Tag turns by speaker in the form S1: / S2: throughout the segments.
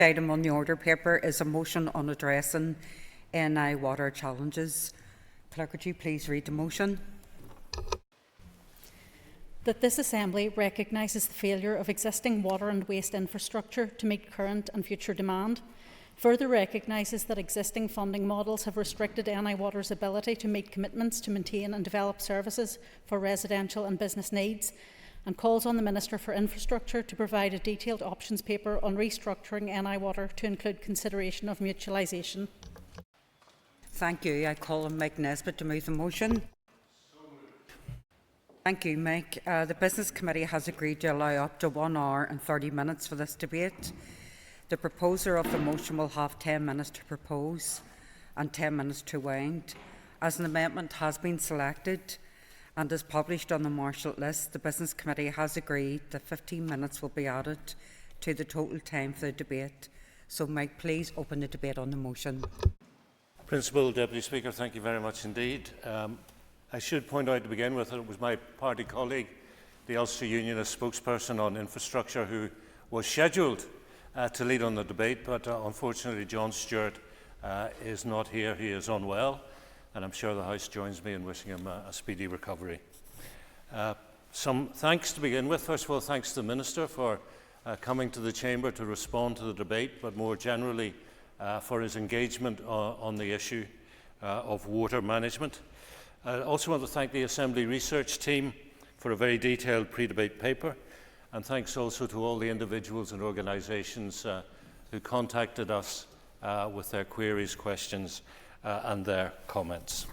S1: Item on the order paper is a motion on addressing NI water challenges. Clerk, would you please read the motion?
S2: That this Assembly recognises the failure of existing water and waste infrastructure to meet current and future demand, further recognises that existing funding models have restricted NI Water's ability to meet commitments to maintain and develop services for residential and business needs, and calls on the Minister for Infrastructure to provide a detailed options paper on restructuring NI Water to include consideration of mutualisation.
S1: Thank you. I call on Mike Nesbitt to move the motion. Thank you, Mike. The Business Committee has agreed to allow up to 1 hour and 30 minutes for this debate. The proposer of the motion will have 10 minutes to propose and 10 minutes to wind. As an amendment has been selected and is published on the Marshall list, the Business Committee has agreed that 15 minutes will be added to the total time for the debate. So, Mike, please open the debate on the motion.
S3: Principal Deputy Speaker, thank you very much indeed. I should point out to begin with that it was my party colleague, the Ulster Unionist spokesperson on infrastructure, who was scheduled to lead on the debate, but unfortunately John Stewart is not here. He is unwell, and I'm sure the House joins me in wishing him a speedy recovery. Some thanks to begin with. First of all, thanks to the Minister for coming to the Chamber to respond to the debate, but more generally for his engagement on the issue of water management. I also want to thank the Assembly research team for a very detailed pre-debate paper, and thanks also to all the individuals and organisations who contacted us with their queries, questions and their comments.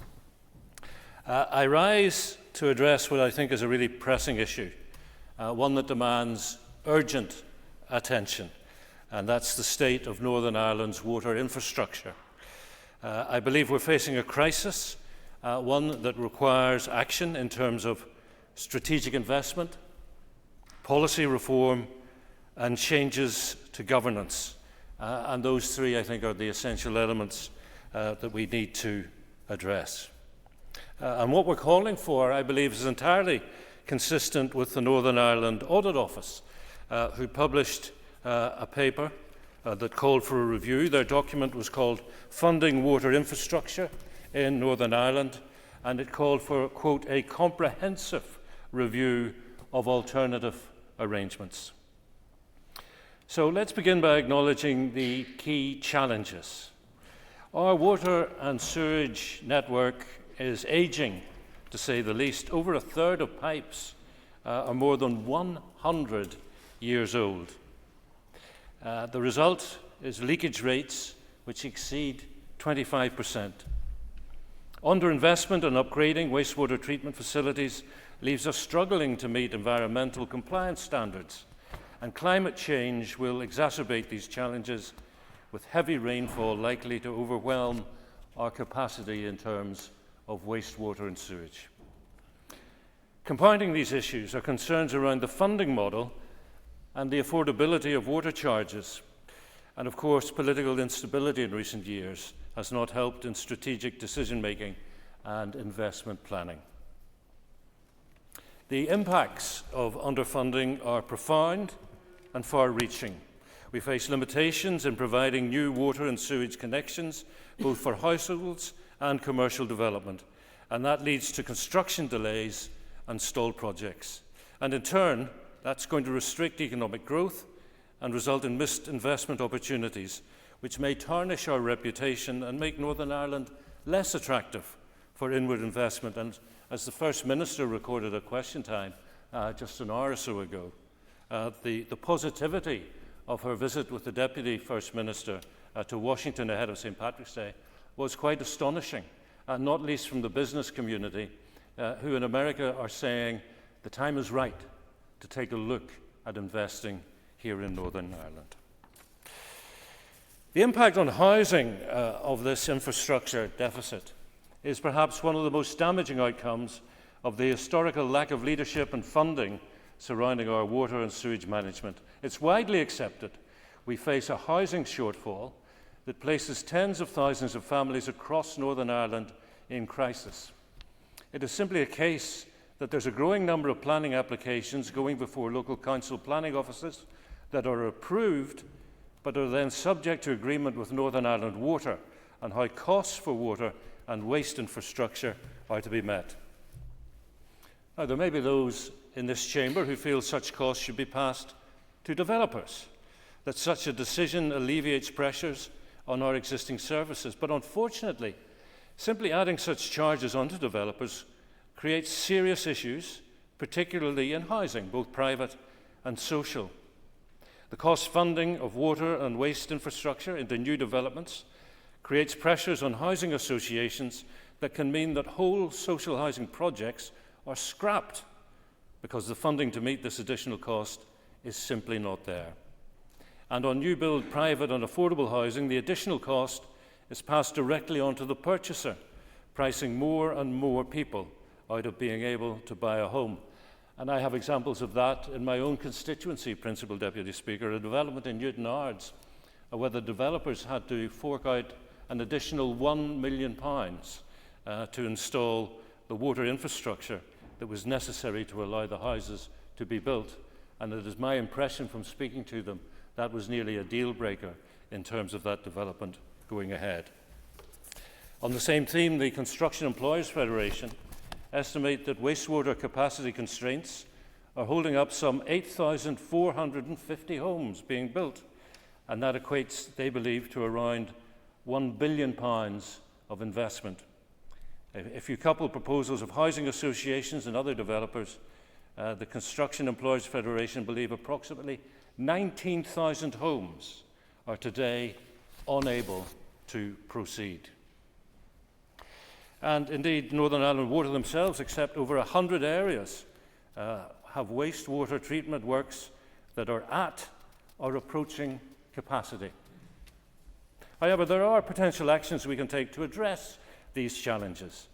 S3: I rise to address what I think is a really pressing issue, one that demands urgent attention, and that's the state of Northern Ireland's water infrastructure. I believe we're facing a crisis, one that requires action in terms of strategic investment, policy reform and changes to governance. And those three, I think, are the essential elements that we need to address. And what we're calling for, I believe, is entirely consistent with the Northern Ireland Audit Office, who published a paper that called for a review. Their document was called Funding Water Infrastructure in Northern Ireland, and it called for, quote, a comprehensive review of alternative arrangements. So let's begin by acknowledging the key challenges. Our water and sewage network is ageing, to say the least. Over a third of pipes are more than 100 years old. The result is leakage rates which exceed 25%. Underinvestment and upgrading wastewater treatment facilities leaves us struggling to meet environmental compliance standards, and climate change will exacerbate these challenges, with heavy rainfall likely to overwhelm our capacity in terms of wastewater and sewage. Compounding these issues are concerns around the funding model and the affordability of water charges. And of course, political instability in recent years has not helped in strategic decision-making and investment planning. The impacts of underfunding are profound and far-reaching. We face limitations in providing new water and sewage connections, both for households and commercial development, and that leads to construction delays and stalled projects. And in turn, that's going to restrict economic growth and result in missed investment opportunities, which may tarnish our reputation and make Northern Ireland less attractive for inward investment. And as the First Minister recorded at question time just an hour or so ago, the positivity of her visit with the Deputy First Minister to Washington ahead of St. Patrick's Day was quite astonishing, not least from the business community, who in America are saying the time is right to take a look at investing here in Northern Ireland. The impact on housing of this infrastructure deficit is perhaps one of the most damaging outcomes of the historical lack of leadership and funding surrounding our water and sewage management. It's widely accepted we face a housing shortfall that places tens of thousands of families across Northern Ireland in crisis. It is simply a case that there's a growing number of planning applications going before local council planning offices that are approved but are then subject to agreement with Northern Ireland Water on how costs for water and waste infrastructure are to be met. Now, there may be those in this chamber who feel such costs should be passed to developers, that such a decision alleviates pressures on our existing services. But unfortunately, simply adding such charges onto developers creates serious issues, particularly in housing, both private and social. The cost funding of water and waste infrastructure into new developments creates pressures on housing associations that can mean that whole social housing projects are scrapped because the funding to meet this additional cost is simply not there. And on new build private and affordable housing, the additional cost is passed directly onto the purchaser, pricing more and more people out of being able to buy a home. And I have examples of that in my own constituency, Principal Deputy Speaker, a development in Newton Ards, where the developers had to fork out an additional £1 million to install the water infrastructure that was necessary to allow the houses to be built. And it is my impression from speaking to them that was nearly a deal breaker in terms of that development going ahead. On the same theme, the Construction Employers Federation estimate that wastewater capacity constraints are holding up some 8,450 homes being built, and that equates, they believe, to around £1 billion of investment. If you couple proposals of housing associations and other developers, the Construction Employers Federation believe approximately 19,000 homes are today unable to proceed. And indeed, Northern Ireland Water themselves accept over 100 areas have wastewater treatment works that are at or approaching capacity. However, there are potential actions we can take to address these challenges.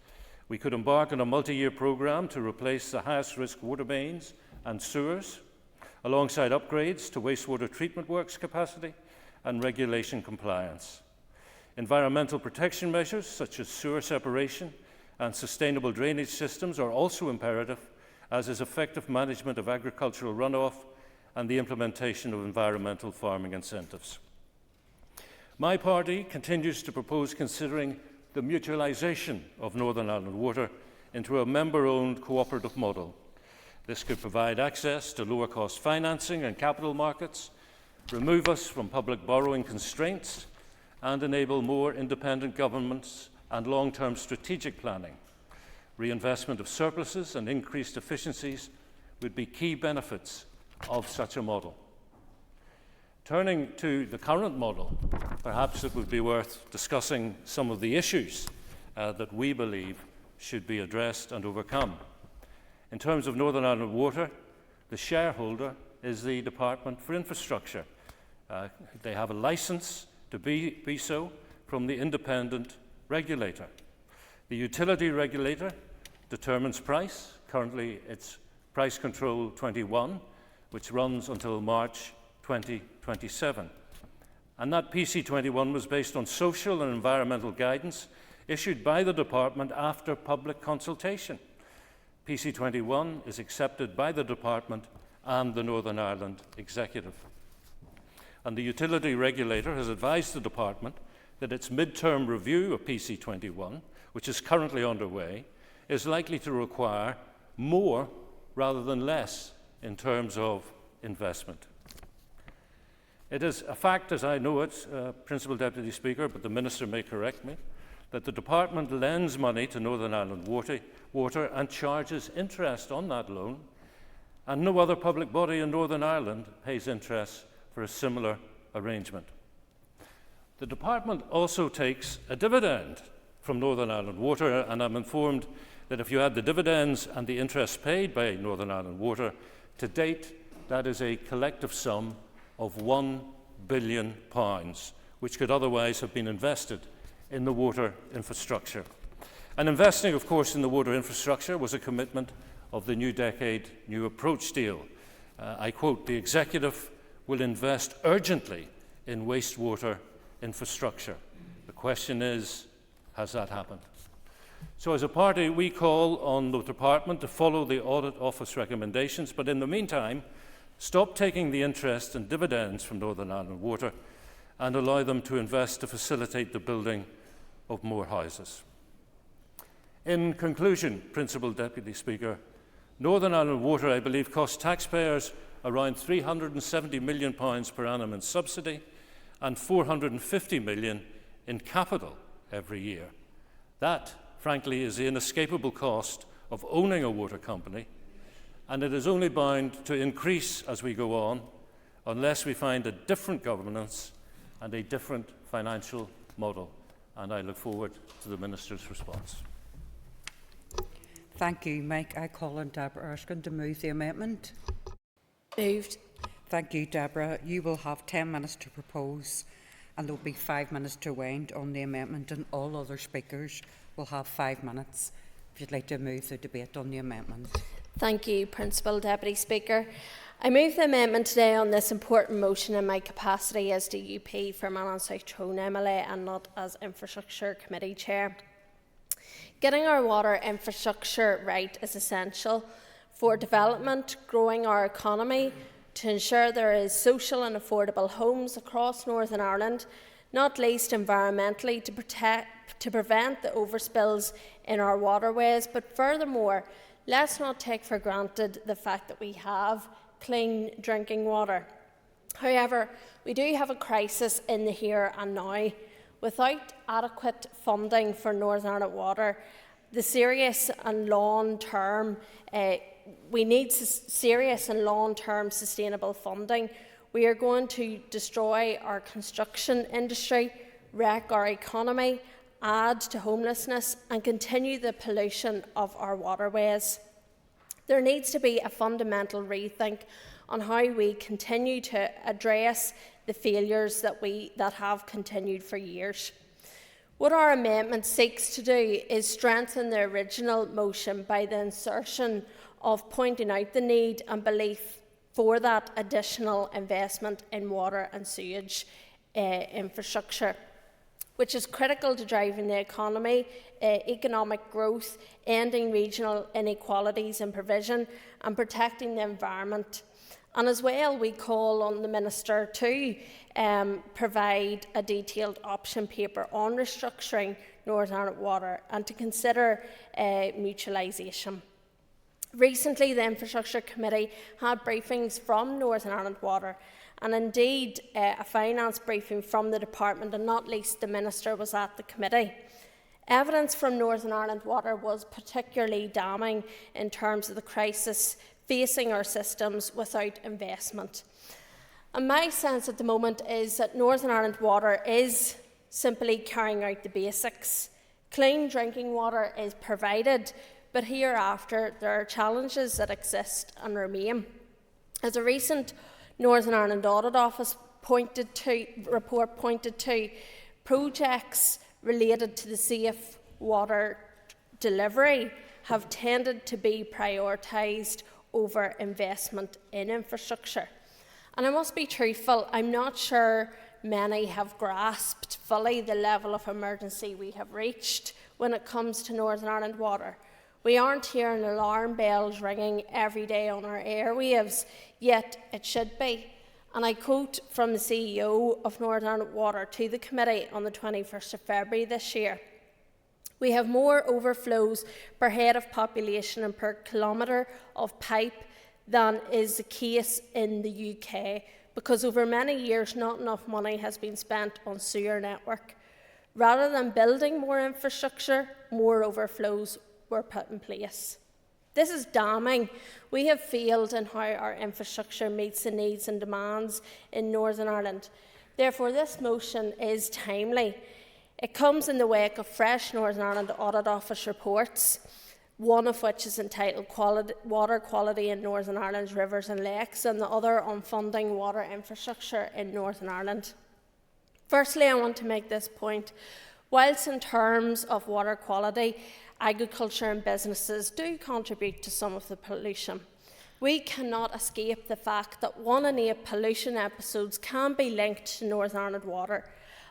S3: We could embark on a multi-year programme to replace the highest risk water mains and sewers, alongside upgrades to wastewater treatment works capacity and regulation compliance. Environmental protection measures such as sewer separation and sustainable drainage systems are also imperative, as is effective management of agricultural runoff and the implementation of environmental farming incentives. My party continues to propose considering the mutualisation of Northern Ireland Water into a member-owned cooperative model. This could provide access to lower-cost financing and capital markets, remove us from public borrowing constraints, and enable more independent governments and long-term strategic planning. Reinvestment of surpluses and increased efficiencies would be key benefits of such a model. Turning to the current model, perhaps it would be worth discussing some of the issues that we believe should be addressed and overcome. In terms of Northern Ireland Water, the shareholder is the Department for Infrastructure. They have a licence to be so from the independent regulator. The utility regulator determines price. Currently, it's Price Control 21, which runs until March 2027. And that PC21 was based on social and environmental guidance issued by the department after public consultation. PC21 is accepted by the department and the Northern Ireland Executive. And the utility regulator has advised the department that its mid-term review of PC21, which is currently underway, is likely to require more rather than less in terms of investment. It is a fact, as I know it, Principal Deputy Speaker, but the Minister may correct me, that the Department lends money to Northern Ireland Water and charges interest on that loan, and no other public body in Northern Ireland pays interest for a similar arrangement. The Department also takes a dividend from Northern Ireland Water, and I'm informed that if you add the dividends and the interest paid by Northern Ireland Water, to date that is a collective sum of £1 billion, which could otherwise have been invested in the water infrastructure. And investing, of course, in the water infrastructure was a commitment of the New Decade, New Approach deal. I quote, "The Executive will invest urgently in wastewater infrastructure." The question is, has that happened? So as a party, we call on the Department to follow the Audit Office recommendations, but in the meantime, stop taking the interest and dividends from Northern Ireland Water and allow them to invest to facilitate the building of more houses. In conclusion, Principal Deputy Speaker, Northern Ireland Water, I believe, costs taxpayers around £370 million per annum in subsidy and £450 million in capital every year. That, frankly, is the inescapable cost of owning a water company, and it is only bound to increase as we go on unless we find a different governance and a different financial model. And I look forward to the Minister's response.
S1: Thank you, Mike. I call on Deborah Erskine to move the amendment.
S4: Moved.
S1: Thank you, Deborah. You will have 10 minutes to propose, and there will be 5 minutes to wind on the amendment, and all other speakers will have 5 minutes if you'd like to move the debate on the amendment.
S4: Thank you, Principal Deputy Speaker. I move the amendment today on this important motion in my capacity as DUP for Manor South Tyrone MLA and not as Infrastructure Committee Chair. Getting our water infrastructure right is essential for development, growing our economy, to ensure there is social and affordable homes across Northern Ireland, not least environmentally to prevent the overspills in our waterways. But furthermore, let's not take for granted the fact that we have clean drinking water. However, we do have a crisis in the here and now. Without adequate funding for Northern Ireland Water, we need serious and long-term sustainable funding. We are going to destroy our construction industry, wreck our economy, add to homelessness and continue the pollution of our waterways. There needs to be a fundamental rethink on how we continue to address the failures that have continued for years. What our amendment seeks to do is strengthen the original motion by the insertion of pointing out the need and belief for that additional investment in water and sewage infrastructure, which is critical to driving the economy, economic growth, ending regional inequalities in provision and protecting the environment. And as well, we call on the Minister to provide a detailed option paper on restructuring Northern Ireland Water and to consider mutualisation. Recently, the Infrastructure Committee had briefings from Northern Ireland Water, and indeed a finance briefing from the Department, and not least the Minister was at the committee. Evidence from Northern Ireland Water was particularly damning in terms of the crisis facing our systems without investment. And my sense at the moment is that Northern Ireland Water is simply carrying out the basics. Clean drinking water is provided, but hereafter there are challenges that exist and remain. As a recent Northern Ireland Audit Office report pointed to, projects related to the safe water delivery have tended to be prioritised over investment in infrastructure. And I must be truthful, I'm not sure many have grasped fully the level of emergency we have reached when it comes to Northern Ireland Water. We aren't hearing alarm bells ringing every day on our airwaves, yet it should be. And I quote from the CEO of Northern Ireland Water to the committee on the 21st of February this year: "We have more overflows per head of population and per kilometre of pipe than is the case in the UK, because over many years not enough money has been spent on sewer network. Rather than building more infrastructure, more overflows were put in place." This is damning. We have failed in how our infrastructure meets the needs and demands in Northern Ireland. Therefore, this motion is timely. It comes in the wake of fresh Northern Ireland Audit Office reports, one of which is entitled Water Quality in Northern Ireland's Rivers and Lakes, and the other on funding water infrastructure in Northern Ireland. Firstly, I want to make this point. Whilst in terms of water quality, agriculture and businesses do contribute to some of the pollution, we cannot escape the fact that 1 in 8 pollution episodes can be linked to Northern Ireland Water,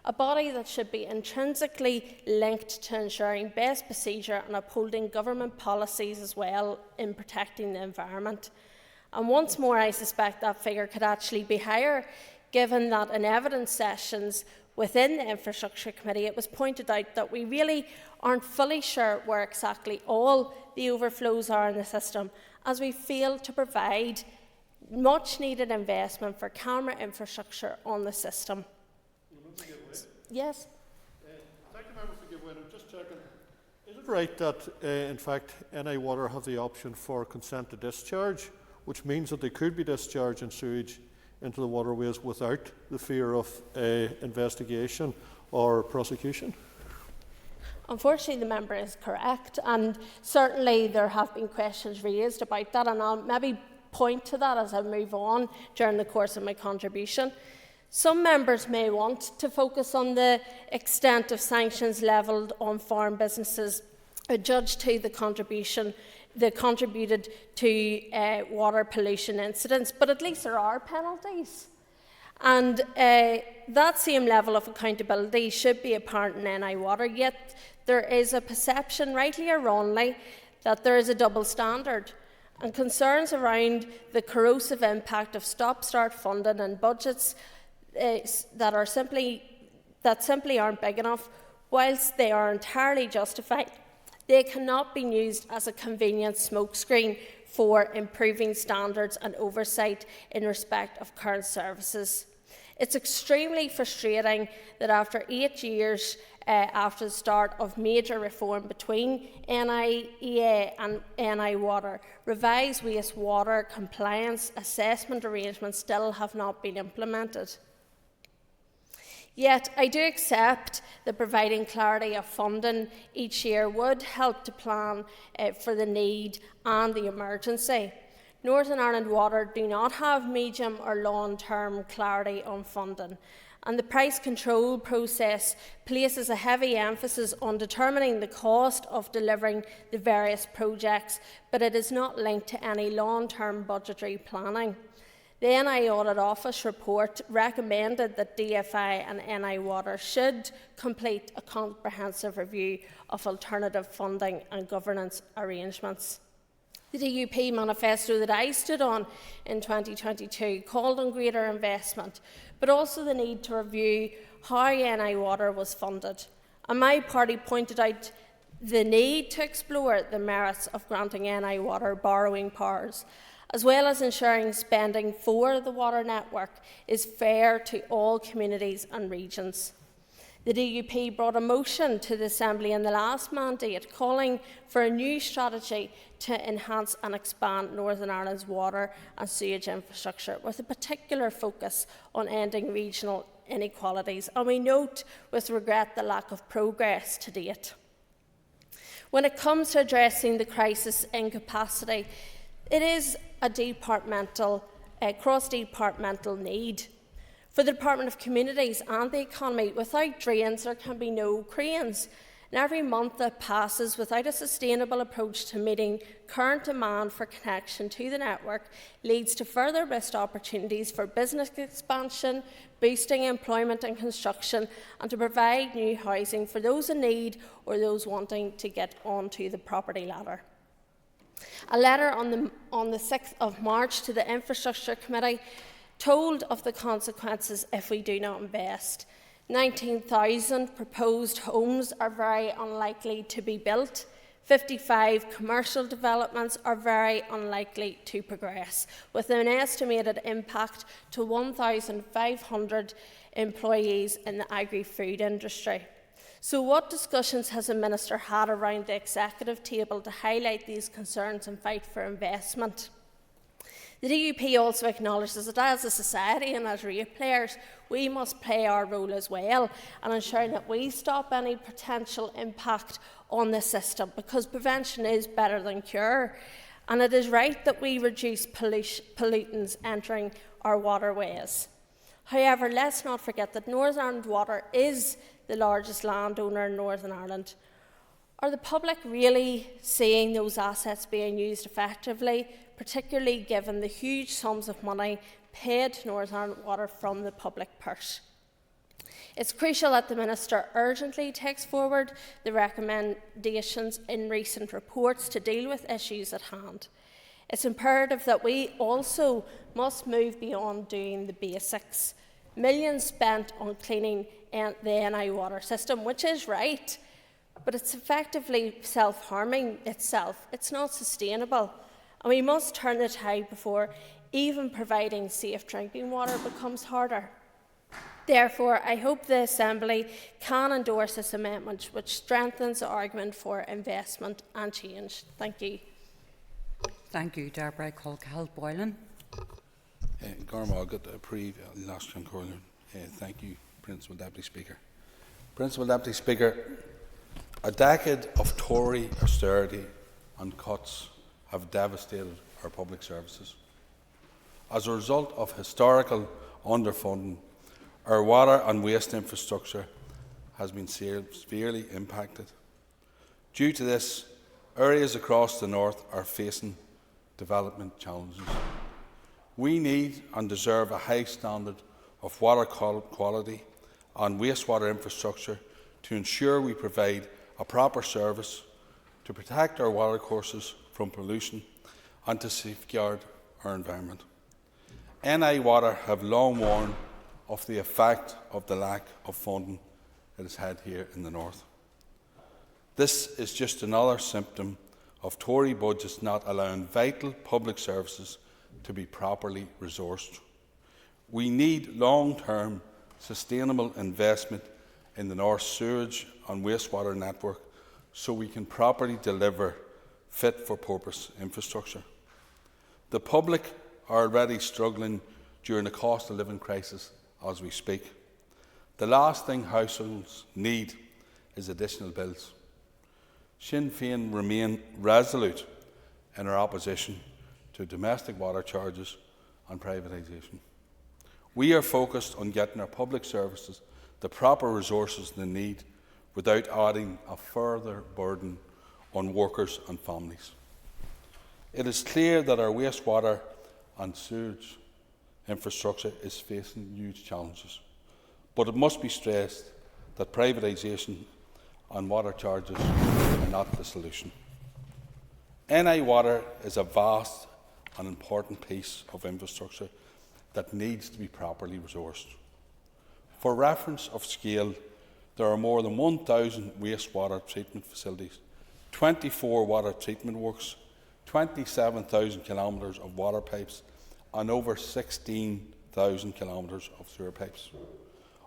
S4: a body that should be intrinsically linked to ensuring best procedure and upholding government policies as well in protecting the environment. And once more, I suspect that figure could actually be higher, given that in evidence sessions within the Infrastructure Committee, it was pointed out that we really aren't fully sure where exactly all the overflows are in the system, as we fail to provide much needed investment for camera infrastructure on the system. Yes?
S5: Thank you, Member, for giving way. I'm just checking. Is it right that, in fact, NI Water have the option for consent to discharge, which means that they could be discharging sewage into the waterways without the fear of investigation or prosecution?
S4: Unfortunately, the member is correct, and certainly there have been questions raised about that, and I'll maybe point to that as I move on during the course of my contribution. Some members may want to focus on the extent of sanctions levelled on foreign businesses adjudged to the contribution that contributed to water pollution incidents, but at least there are penalties. And that same level of accountability should be apparent in NI Water, yet there is a perception, rightly or wrongly, that there is a double standard. And concerns around the corrosive impact of stop-start funding and budgets that simply aren't big enough, whilst they are entirely justified, they cannot be used as a convenient smokescreen for improving standards and oversight in respect of current services. It's extremely frustrating that after 8 years after the start of major reform between NIEA and NI Water, revised wastewater compliance assessment arrangements still have not been implemented. Yet, I do accept that providing clarity of funding each year would help to plan for the need and the emergency. Northern Ireland Water do not have medium or long-term clarity on funding, and the price control process places a heavy emphasis on determining the cost of delivering the various projects, but it is not linked to any long-term budgetary planning. The NI Audit Office report recommended that DFI and NI Water should complete a comprehensive review of alternative funding and governance arrangements. The DUP manifesto that I stood on in 2022 called on greater investment, but also the need to review how NI Water was funded. And my party pointed out the need to explore the merits of granting NI Water borrowing powers, as well as ensuring spending for the water network is fair to all communities and regions. The DUP brought a motion to the Assembly in the last mandate calling for a new strategy to enhance and expand Northern Ireland's water and sewage infrastructure, with a particular focus on ending regional inequalities, and we note with regret the lack of progress to date. When it comes to addressing the crisis in capacity, it is a cross-departmental need. For the Department of Communities and the economy, without drains there can be no cranes. And every month that passes without a sustainable approach to meeting current demand for connection to the network leads to further missed opportunities for business expansion, boosting employment and construction, and to provide new housing for those in need or those wanting to get onto the property ladder. A letter on the 6th of March to the Infrastructure Committee told of the consequences if we do not invest. 19,000 proposed homes are very unlikely to be built. 55 commercial developments are very unlikely to progress, with an estimated impact to 1,500 employees in the agri-food industry. So what discussions has the Minister had around the executive table to highlight these concerns and fight for investment? The DUP also acknowledges that as a society and as ratepayers, we must play our role as well and ensure that we stop any potential impact on the system, because prevention is better than cure. And it is right that we reduce pollutants entering our waterways. However, let's not forget that Northern Ireland Water is the largest landowner in Northern Ireland. Are the public really seeing those assets being used effectively, particularly given the huge sums of money paid to Northern Ireland Water from the public purse? It's crucial that the Minister urgently takes forward the recommendations in recent reports to deal with issues at hand. It's imperative that we also must move beyond doing the basics. millions spent on cleaning the NI water system, which is right, but it's effectively self-harming itself. It's not sustainable, and we must turn the tide before even providing safe drinking water becomes harder. Therefore, I hope the Assembly can endorse this amendment, which strengthens the argument for investment and change. Thank you.
S1: Thank you, Deborah. I call Cahill Boylan.
S6: Thank you, Principal Deputy Speaker. Principal Deputy Speaker, a decade of Tory austerity and cuts have devastated our public services. As a result of historical underfunding, our water and waste infrastructure has been severely impacted. Due to this, areas across the north are facing development challenges. We need and deserve a high standard of water quality and wastewater infrastructure to ensure we provide a proper service, to protect our watercourses from pollution and to safeguard our environment. NI Water have long warned of the effect of the lack of funding it has had here in the north. This is just another symptom of Tory budgets not allowing vital public services to be properly resourced. We need long-term sustainable investment in the North sewage and wastewater network so we can properly deliver fit-for-purpose infrastructure. The public are already struggling during the cost of living crisis as we speak. The last thing households need is additional bills. Sinn Féin remain resolute in our opposition to domestic water charges and privatisation. We are focused on getting our public services the proper resources they need without adding a further burden on workers and families. It is clear that our wastewater and sewage infrastructure is facing huge challenges, but it must be stressed that privatisation and water charges are not the solution. NI Water is a vast and important piece of infrastructure that needs to be properly resourced. For reference of scale, there are more than 1,000 wastewater treatment facilities, 24 water treatment works, 27,000 kilometres of water pipes and over 16,000 kilometres of sewer pipes.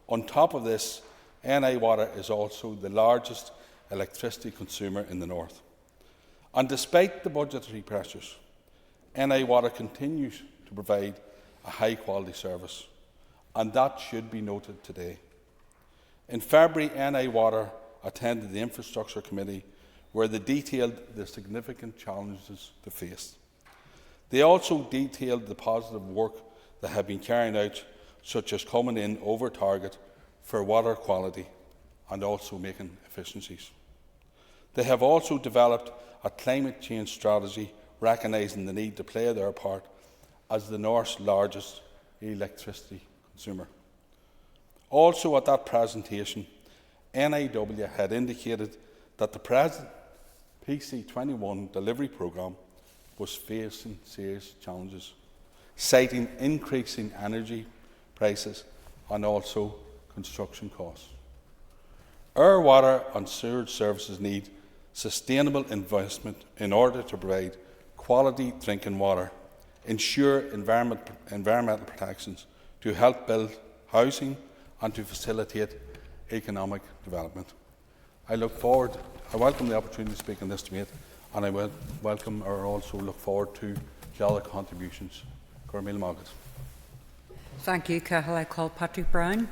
S6: On top of this, NI Water is also the largest electricity consumer in the north. And despite the budgetary pressures, NI Water continues to provide a high-quality service, and that should be noted today. In February, NI Water attended the Infrastructure Committee, where they detailed the significant challenges they faced. They also detailed the positive work that have been carried out, such as coming in over target for water quality and also making efficiencies. They have also developed a climate change strategy, recognising the need to play their part as the North's largest electricity consumer. Also at that presentation, NIW had indicated that the present PC21 delivery programme was facing serious challenges, citing increasing energy prices and also construction costs. Our water and sewage services need sustainable investment in order to provide quality drinking water, ensure environmental protections, to help build housing and to facilitate economic development. I welcome the opportunity to speak on this debate, and I will welcome or also look forward to the other contributions. Cormail Margaret.
S1: Thank you, Cahill. I call Patrick Brown.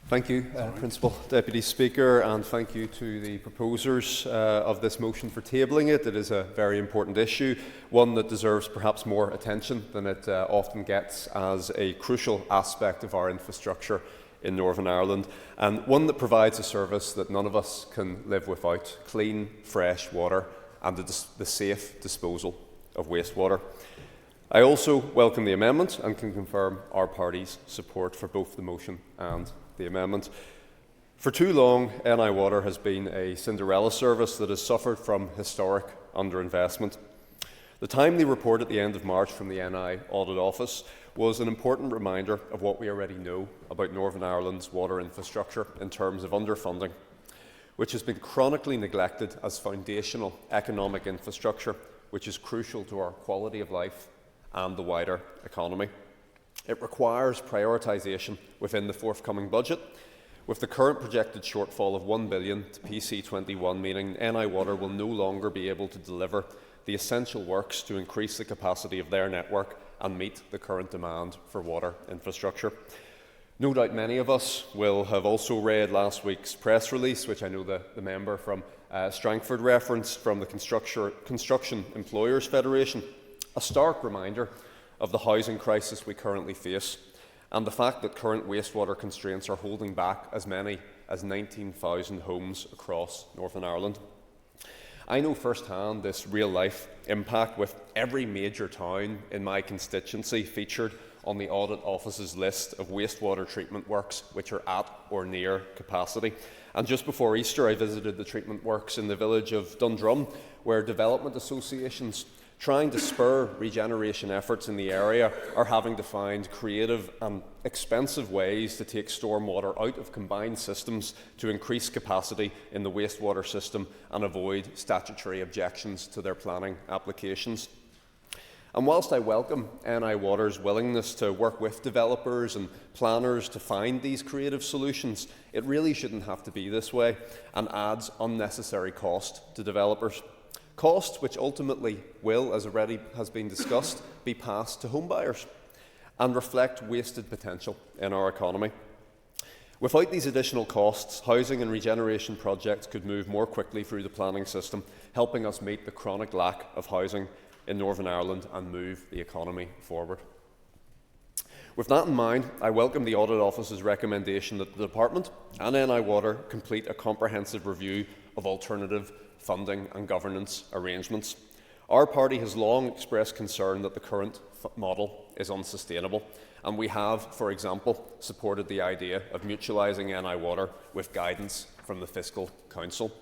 S7: Thank you, Principal Deputy Speaker, and thank you to the proposers of this motion for tabling it. It is a very important issue, one that deserves perhaps more attention than it often gets as a crucial aspect of our infrastructure in Northern Ireland, and one that provides a service that none of us can live without: clean, fresh water and the safe disposal of wastewater. I also welcome the amendment and can confirm our party's support for both the motion and the amendment. For too long, NI Water has been a Cinderella service that has suffered from historic underinvestment. The timely report at the end of March from the NI Audit Office was an important reminder of what we already know about Northern Ireland's water infrastructure in terms of underfunding, which has been chronically neglected as foundational economic infrastructure, which is crucial to our quality of life and the wider economy. It requires prioritisation within the forthcoming budget, with the current projected shortfall of £1 billion to PC21, meaning NI Water will no longer be able to deliver the essential works to increase the capacity of their network and meet the current demand for water infrastructure. No doubt many of us will have also read last week's press release, which I know the member from Strangford referenced, from the Construction Employers Federation, a stark reminder of the housing crisis we currently face and the fact that current wastewater constraints are holding back as many as 19,000 homes across Northern Ireland. I know firsthand this real-life impact, with every major town in my constituency featured on the Audit Office's list of wastewater treatment works which are at or near capacity. And just before Easter, I visited the treatment works in the village of Dundrum, where development associations trying to spur regeneration efforts in the area are having to find creative and expensive ways to take stormwater out of combined systems to increase capacity in the wastewater system and avoid statutory objections to their planning applications. And whilst I welcome NI Water's willingness to work with developers and planners to find these creative solutions, it really shouldn't have to be this way and adds unnecessary cost to developers. Cost which ultimately will, as already has been discussed, be passed to homebuyers and reflect wasted potential in our economy. Without these additional costs, housing and regeneration projects could move more quickly through the planning system, helping us meet the chronic lack of housing in Northern Ireland and move the economy forward. With that in mind, I welcome the Audit Office's recommendation that the Department and NI Water complete a comprehensive review of alternative funding and governance arrangements. Our party has long expressed concern that the current model is unsustainable, and we have, for example, supported the idea of mutualising NI Water with guidance from the Fiscal Council.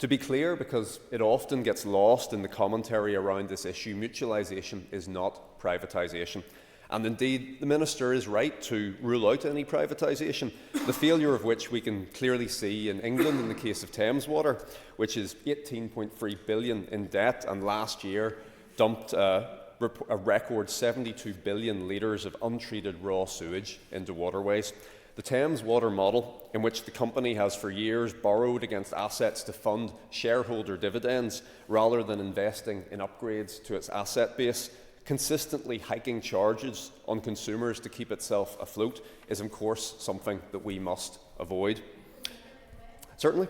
S7: To be clear, because it often gets lost in the commentary around this issue, mutualisation is not privatisation. And indeed, the Minister is right to rule out any privatisation, the failure of which we can clearly see in England in the case of Thames Water, which is £18.3 billion in debt and last year dumped a record 72 billion litres of untreated raw sewage into waterways. The Thames Water model, in which the company has for years borrowed against assets to fund shareholder dividends rather than investing in upgrades to its asset base, consistently hiking charges on consumers to keep itself afloat, is of course something that we must avoid. Certainly.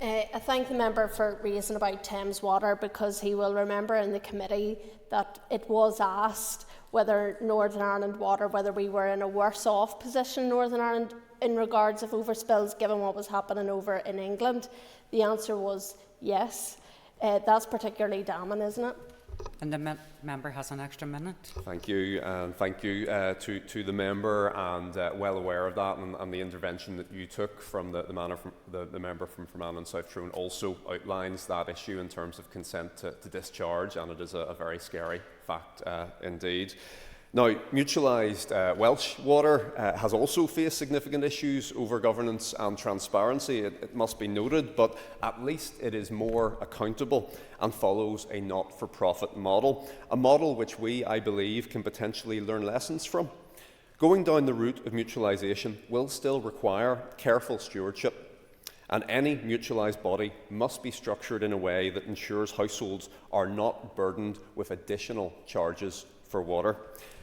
S4: I thank the member for raising about Thames Water, because he will remember in the committee that it was asked whether Northern Ireland Water, whether we were in a worse off position, Northern Ireland, in regards of overspills, given what was happening over in England. The answer was yes. That's particularly damning, isn't it?
S1: And the member has an extra minute.
S7: Thank you, and thank you to the member, and well aware of that, and the intervention that you took from the member from Fermanagh and South Tyrone also outlines that issue in terms of consent to discharge, and it is a very scary fact indeed. Now, mutualised Welsh Water has also faced significant issues over governance and transparency, it must be noted, but at least it is more accountable and follows a not-for-profit model, a model which we, I believe, can potentially learn lessons from. Going down the route of mutualisation will still require careful stewardship, and any mutualised body must be structured in a way that ensures households are not burdened with additional charges for water.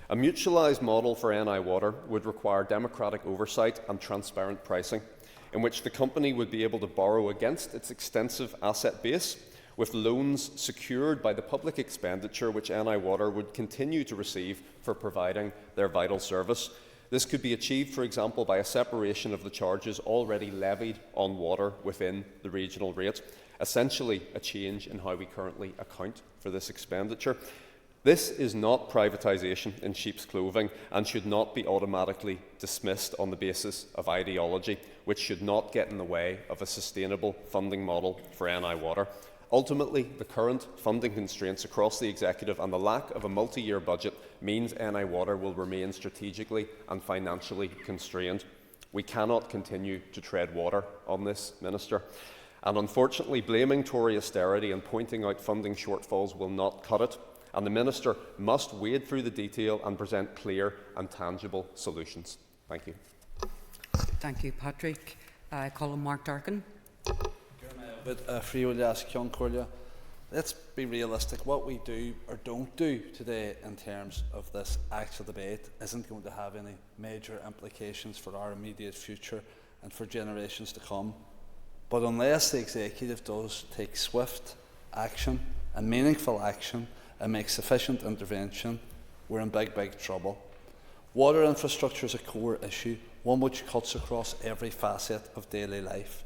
S7: A mutualised model for NI Water would require democratic oversight and transparent pricing, in which the company would be able to borrow against its extensive asset base, with loans secured by the public expenditure which NI Water would continue to receive for providing their vital service. This could be achieved, for example, by a separation of the charges already levied on water within the regional rate, essentially a change in how we currently account for this expenditure. This is not privatisation in sheep's clothing and should not be automatically dismissed on the basis of ideology, which should not get in the way of a sustainable funding model for NI Water. Ultimately, the current funding constraints across the Executive and the lack of a multi-year budget means NI Water will remain strategically and financially constrained. We cannot continue to tread water on this, Minister. And unfortunately, blaming Tory austerity and pointing out funding shortfalls will not cut it. And the Minister must wade through the detail and present clear and tangible solutions. Thank you.
S1: Thank you, Patrick. I call on Mark Darkin.
S8: Let's be realistic. What we do or don't do today in terms of this actual debate isn't going to have any major implications for our immediate future and for generations to come. But unless the Executive does take swift action and meaningful action and make sufficient intervention, we're in big, big trouble. Water infrastructure is a core issue, one which cuts across every facet of daily life.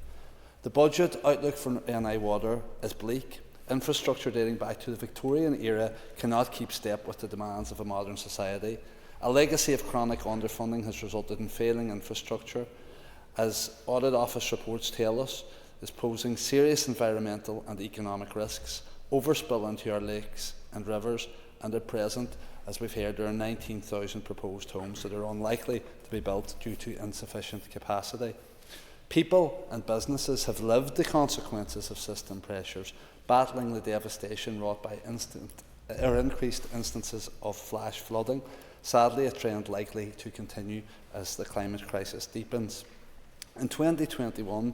S8: The budget outlook for NI Water is bleak. Infrastructure dating back to the Victorian era cannot keep step with the demands of a modern society. A legacy of chronic underfunding has resulted in failing infrastructure, as Audit Office reports tell us, is posing serious environmental and economic risks, overspill into our lakes and rivers, and at present, as we've heard, there are 19,000 proposed homes that are unlikely to be built due to insufficient capacity. People and businesses have lived the consequences of system pressures, battling the devastation wrought by increased instances of flash flooding, sadly a trend likely to continue as the climate crisis deepens. In 2021,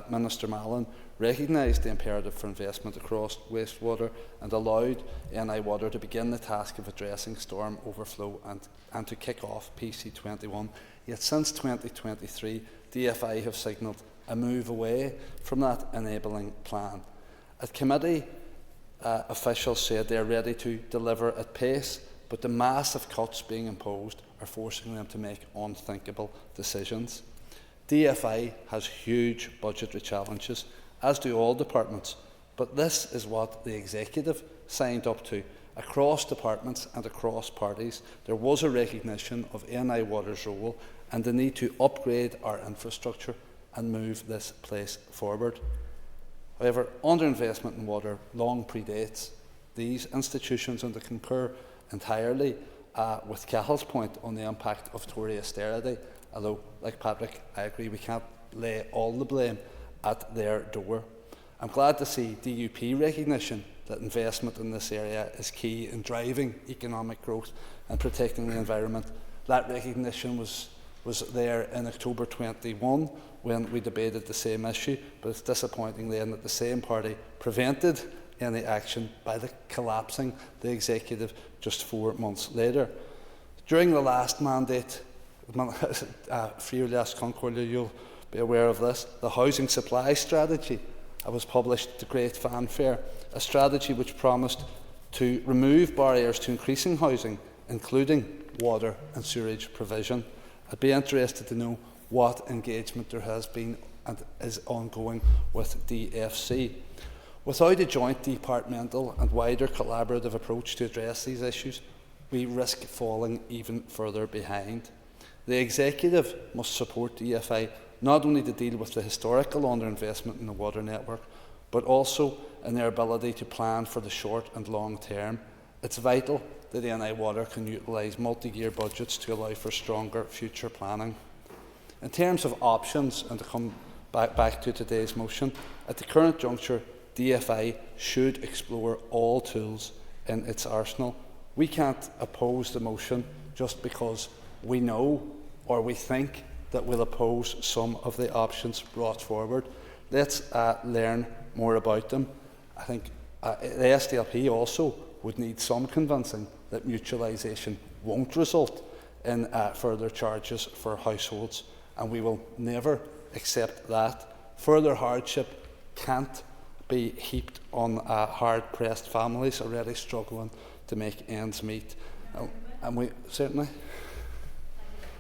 S8: Minister Mallon recognised the imperative for investment across wastewater and allowed NI Water to begin the task of addressing storm overflow and to kick off PC21. Yet since 2023, DFI have signalled a move away from that enabling plan. At committee, officials said they are ready to deliver at pace, but the massive cuts being imposed are forcing them to make unthinkable decisions. DFI has huge budgetary challenges, as do all departments, but this is what the Executive signed up to. Across departments and across parties, there was a recognition of NI Water's role and the need to upgrade our infrastructure and move this place forward. However, underinvestment in water long predates these institutions, and I concur entirely with Cahill's point on the impact of Tory austerity, although, like Patrick, I agree we can't lay all the blame at their door. I'm glad to see DUP recognition that investment in this area is key in driving economic growth and protecting the environment. That recognition was there in October 21 when we debated the same issue, but it's disappointing then that the same party prevented any action by collapsing the Executive just 4 months later. During the last mandate, you'll be aware of this, the housing supply strategy was published to great fanfare, a strategy which promised to remove barriers to increasing housing, including water and sewerage provision. I'd be interested to know what engagement there has been and is ongoing with DFC. Without a joint departmental and wider collaborative approach to address these issues, we risk falling even further behind. The Executive must support DFI not only to deal with the historical underinvestment in the water network, but also in their ability to plan for the short and long term. It's vital that NI Water can utilise multi-year budgets to allow for stronger future planning. In terms of options, and to come back to today's motion, at the current juncture, DFI should explore all tools in its arsenal. We can't oppose the motion just because we know or we think that we'll oppose some of the options brought forward. Let's learn more about them. I think the SDLP also would need some convincing that mutualisation won't result in further charges for households, and we will never accept that. Further hardship can't be heaped on hard-pressed families already struggling to make ends meet. And we certainly...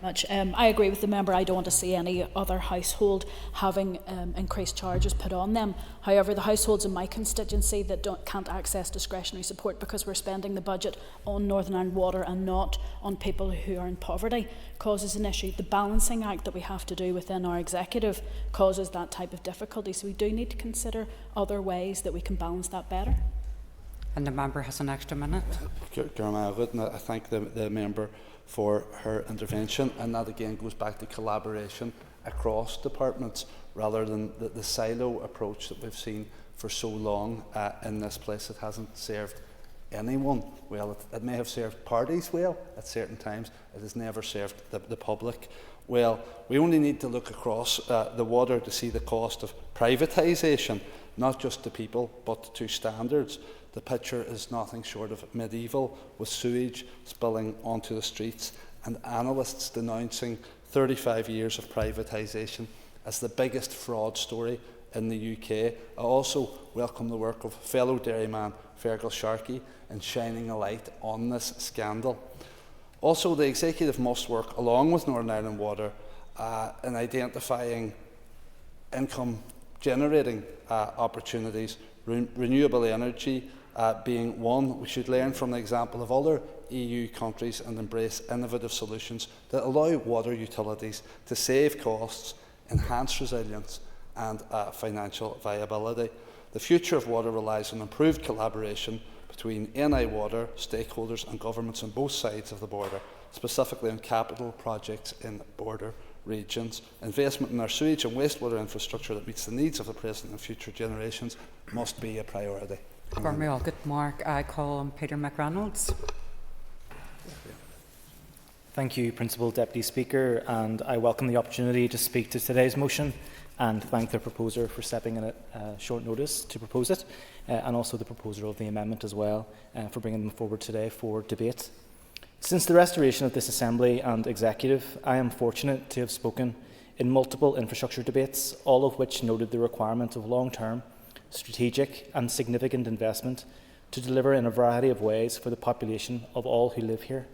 S9: much. I agree with the member. I don't want to see any other household having increased charges put on them. However, the households in my constituency that can't access discretionary support because we're spending the budget on Northern Ireland Water and not on people who are in poverty causes an issue. The balancing act that we have to do within our executive causes that type of difficulty. So we do need to consider other ways that we can balance that better.
S1: And the member has an extra minute.
S8: I thank the member for her intervention, and that again goes back to collaboration across departments rather than the silo approach that we've seen for so long in this place. It hasn't served anyone well. It may have served parties well at certain times. It has never served the public well. We only need to look across the water to see the cost of privatisation, not just to people but to standards. The picture is nothing short of medieval, with sewage spilling onto the streets and analysts denouncing 35 years of privatisation as the biggest fraud story in the UK. I also welcome the work of fellow dairyman Fergal Sharkey in shining a light on this scandal. Also, the executive must work along with Northern Ireland Water in identifying income generating opportunities, renewable energy being one. We should learn from the example of other EU countries and embrace innovative solutions that allow water utilities to save costs, enhance resilience and financial viability. The future of water relies on improved collaboration between NI Water, stakeholders and governments on both sides of the border, specifically on capital projects in border regions. Investment in our sewage and wastewater infrastructure that meets the needs of the present and future generations must be a priority.
S1: Mark, I call on Peter McReynolds.
S10: Thank you, Principal Deputy Speaker, and I welcome the opportunity to speak to today's motion and thank the proposer for stepping in at short notice to propose it, and also the proposer of the amendment as well for bringing them forward today for debate. Since the restoration of this Assembly and Executive, I am fortunate to have spoken in multiple infrastructure debates, all of which noted the requirement of long-term, strategic and significant investment to deliver in a variety of ways for the population of all who live here.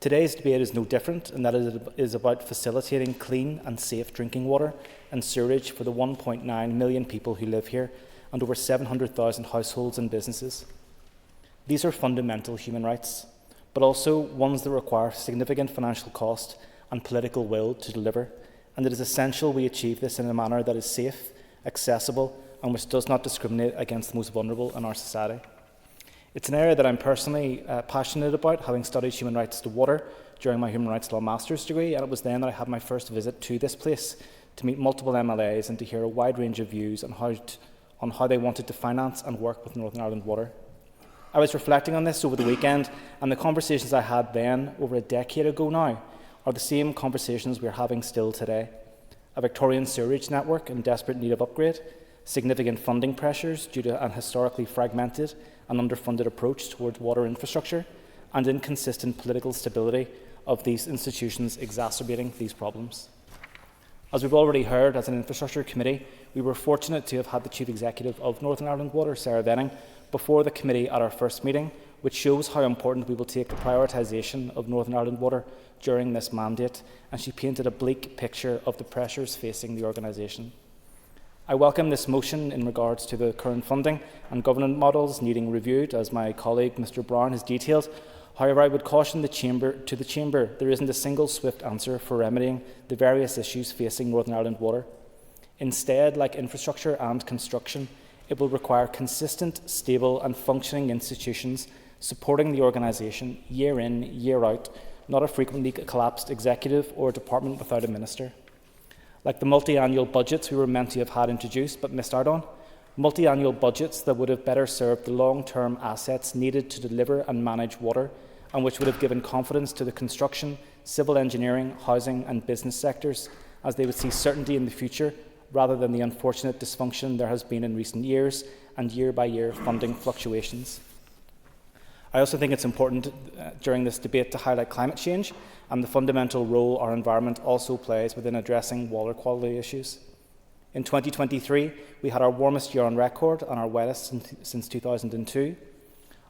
S10: Today's debate is no different, in that it is about facilitating clean and safe drinking water and sewerage for the 1.9 million people who live here and over 700,000 households and businesses. These are fundamental human rights, but also ones that require significant financial cost and political will to deliver, and it is essential we achieve this in a manner that is safe, accessible and which does not discriminate against the most vulnerable in our society. It's an area that I'm personally passionate about, having studied human rights to water during my human rights law master's degree, and it was then that I had my first visit to this place to meet multiple MLAs and to hear a wide range of views on how they wanted to finance and work with Northern Ireland Water. I was reflecting on this over the weekend, and the conversations I had then, over a decade ago now, are the same conversations we are having still today. A Victorian sewerage network in desperate need of upgrade, significant funding pressures due to an historically fragmented and underfunded approach towards water infrastructure, and inconsistent political stability of these institutions exacerbating these problems. As we've already heard, as an infrastructure committee, we were fortunate to have had the Chief Executive of Northern Ireland Water, Sarah Venning, before the committee at our first meeting, which shows how important we will take the prioritisation of Northern Ireland Water during this mandate, and she painted a bleak picture of the pressures facing the organisation. I welcome this motion in regards to the current funding and governance models needing reviewed, as my colleague Mr Brown has detailed. However, I would caution the Chamber there isn't a single swift answer for remedying the various issues facing Northern Ireland Water. Instead, like infrastructure and construction, it will require consistent, stable and functioning institutions supporting the organisation year in, year out, not a frequently collapsed executive or a department without a minister. Like the multi-annual budgets we were meant to have had introduced but missed out on, multi-annual budgets that would have better served the long-term assets needed to deliver and manage water, and which would have given confidence to the construction, civil engineering, housing and business sectors, as they would see certainty in the future rather than the unfortunate dysfunction there has been in recent years and year-by-year funding fluctuations. I also think it's important during this debate to highlight climate change and the fundamental role our environment also plays within addressing water quality issues. In 2023, we had our warmest year on record and our wettest since 2002.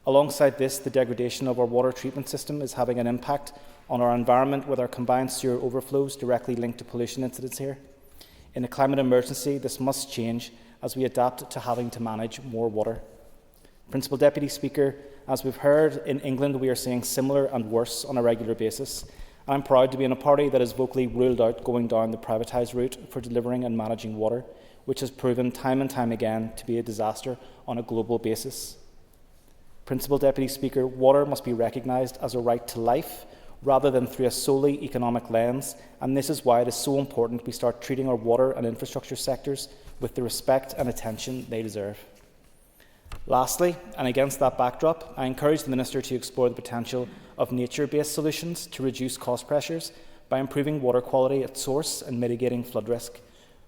S10: Alongside this, the degradation of our water treatment system is having an impact on our environment with our combined sewer overflows directly linked to pollution incidents here. In a climate emergency, this must change as we adapt to having to manage more water. Principal Deputy Speaker, as we've heard, in England we are seeing similar and worse on a regular basis. I'm proud to be in a party that has vocally ruled out going down the privatised route for delivering and managing water, which has proven time and time again to be a disaster on a global basis. Principal Deputy Speaker, water must be recognised as a right to life rather than through a solely economic lens, and this is why it is so important we start treating our water and infrastructure sectors with the respect and attention they deserve. Lastly, and against that backdrop, I encourage the Minister to explore the potential of nature-based solutions to reduce cost pressures by improving water quality at source and mitigating flood risk.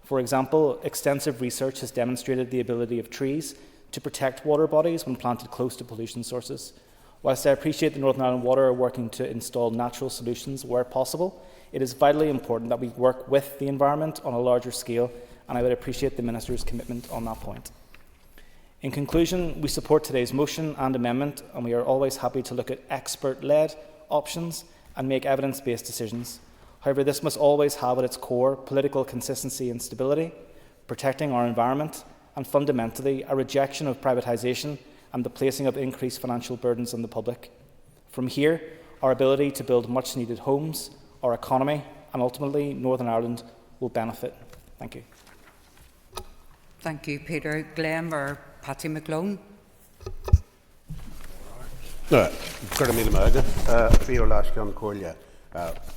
S10: For example, extensive research has demonstrated the ability of trees to protect water bodies when planted close to pollution sources. Whilst I appreciate the Northern Ireland Water are working to install natural solutions where possible, it is vitally important that we work with the environment on a larger scale, and I would appreciate the Minister's commitment on that point. In conclusion, we support today's motion and amendment, and we are always happy to look at expert-led options and make evidence-based decisions. However, this must always have at its core political consistency and stability, protecting our environment, and fundamentally a rejection of privatisation and the placing of increased financial burdens on the public. From here, our ability to build much-needed homes, our economy, and ultimately Northern Ireland will benefit. Thank you.
S1: Thank you, Peter. Glenn or Patty McGlone?
S11: The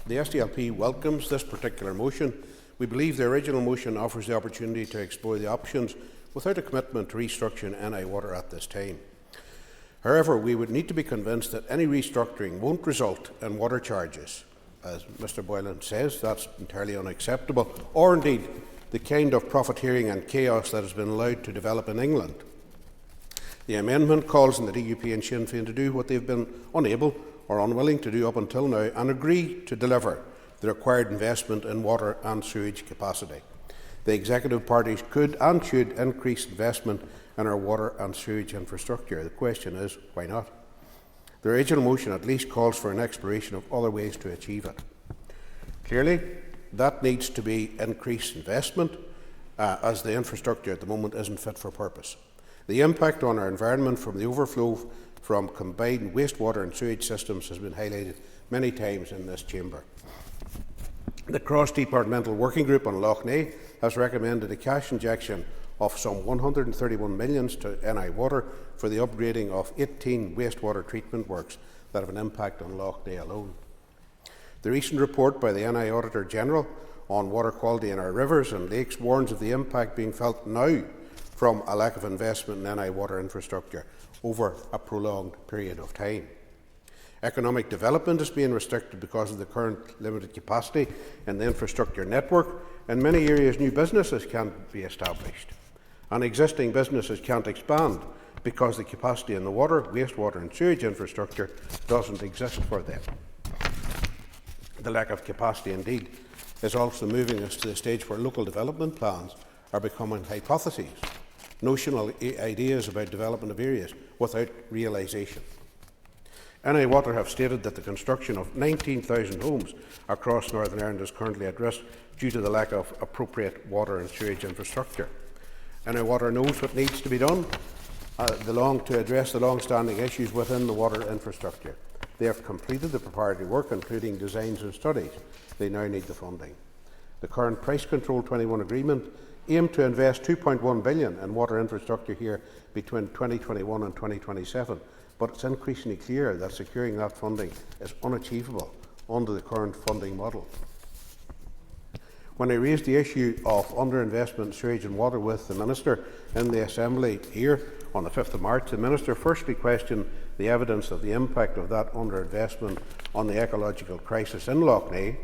S11: SDLP welcomes this particular motion. We believe the original motion offers the opportunity to explore the options without a commitment to restructuring NI Water at this time. However, we would need to be convinced that any restructuring won't result in water charges. As Mr Boylan says, that's entirely unacceptable, or indeed the kind of profiteering and chaos that has been allowed to develop in England. The amendment calls on the DUP and Sinn Féin to do what they've been unable or unwilling to do up until now and agree to deliver the required investment in water and sewage capacity. The executive parties could and should increase investment in our water and sewage infrastructure. The question is, why not? The original motion at least calls for an exploration of other ways to achieve it. Clearly, that needs to be increased investment, as the infrastructure at the moment isn't fit for purpose. The impact on our environment from the overflow from combined wastewater and sewage systems has been highlighted many times in this chamber. The Cross-Departmental Working Group on Lough Neagh has recommended a cash injection of some 131 million to NI Water for the upgrading of 18 wastewater treatment works that have an impact on Lough Neagh alone. The recent report by the NI Auditor General on water quality in our rivers and lakes warns of the impact being felt now from a lack of investment in NI water infrastructure over a prolonged period of time. Economic development is being restricted because of the current limited capacity in the infrastructure network. In many areas, new businesses can't be established, and existing businesses can't expand because the capacity in the water, wastewater and sewage infrastructure doesn't exist for them. The lack of capacity, indeed, is also moving us to the stage where local development plans are becoming hypotheses, notional ideas about development of areas without realisation. NI Water have stated that the construction of 19,000 homes across Northern Ireland is currently at risk due to the lack of appropriate water and sewage infrastructure. NI Water knows what needs to be done to address the long-standing issues within the water infrastructure. They have completed the preparatory work, including designs and studies. They now need the funding. The current Price Control 21 agreement aimed to invest £2.1 billion in water infrastructure here between 2021 and 2027, but it's increasingly clear that securing that funding is unachievable under the current funding model. When I raised the issue of underinvestment in sewage and water with the Minister in the Assembly here on the 5th of March, the Minister firstly questioned the evidence of the impact of that underinvestment on the ecological crisis in Lough Neagh.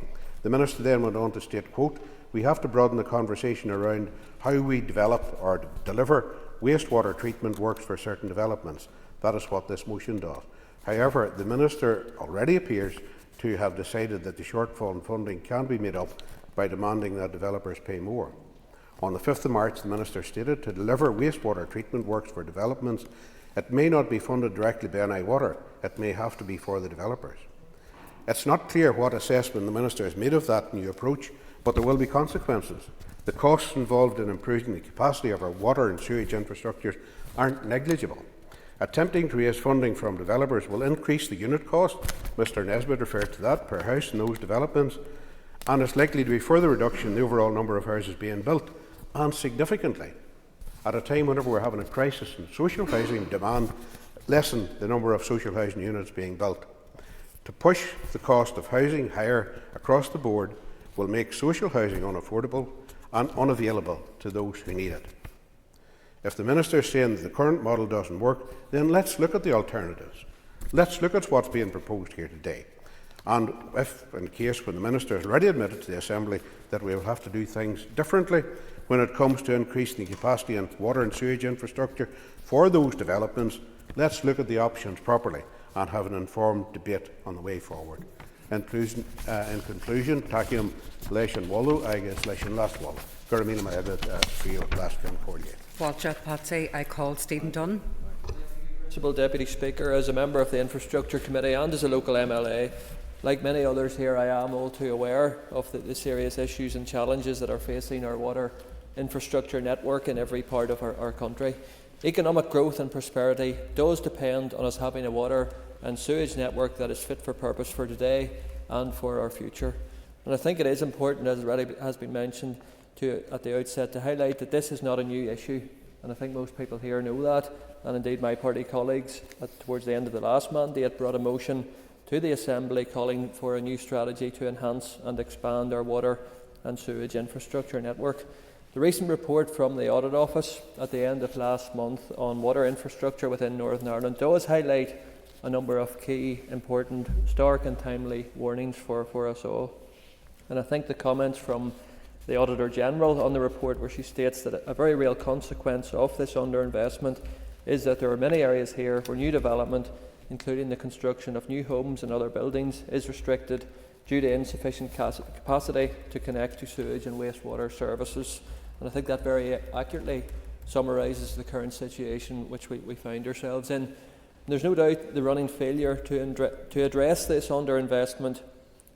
S11: The Minister then went on to state, quote, "We have to broaden the conversation around how we develop or deliver wastewater treatment works for certain developments. That is what this motion does." However, the Minister already appears to have decided that the shortfall in funding can be made up by demanding that developers pay more. On the 5th of March, the Minister stated, to deliver wastewater treatment works for developments, it may not be funded directly by NI Water, it may have to be for the developers. It's not clear what assessment the Minister has made of that new approach, but there will be consequences. The costs involved in improving the capacity of our water and sewage infrastructures aren't negligible. Attempting to raise funding from developers will increase the unit cost, Mr Nesbitt referred to that, per house in those developments, and it's likely to be further reduction in the overall number of houses being built, and significantly, at a time whenever we're having a crisis in social housing demand, lessen the number of social housing units being built. To push the cost of housing higher across the board will make social housing unaffordable and unavailable to those who need it. If the Minister is saying that the current model doesn't work, then let's look at the alternatives. Let's look at what's being proposed here today. And if, in case when the Minister has already admitted to the Assembly that we will have to do things differently when it comes to increasing the capacity in water and sewage infrastructure for those developments, let's look at the options properly and have an informed debate on the way forward. In conclusion, Takiam Leishan Wallo, Agus Leishan Last Wallo. Guramila Mahabit, Field, Last Film 48.
S1: Walchat Patsy, I call Stephen Dunn.
S12: Principal Deputy Speaker, as a member of the Infrastructure Committee and as a local MLA, like many others here, I am all too aware of the serious issues and challenges that are facing our water infrastructure network in every part of our country. Economic growth and prosperity does depend on us having a water and sewage network that is fit for purpose for today and for our future. And I think it is important, as already has been mentioned at the outset, to highlight that this is not a new issue, and I think most people here know that, and indeed my party colleagues towards the end of the last mandate brought a motion to the Assembly calling for a new strategy to enhance and expand our water and sewage infrastructure network. The recent report from the Audit Office at the end of last month on water infrastructure within Northern Ireland does highlight a number of key, important, stark and timely warnings for us all. And I think the comments from the Auditor General on the report, where she states that a very real consequence of this underinvestment is that there are many areas here where new development, including the construction of new homes and other buildings, is restricted due to insufficient capacity to connect to sewage and wastewater services. And I think that very accurately summarises the current situation which we find ourselves in. And there's no doubt the running failure to address this underinvestment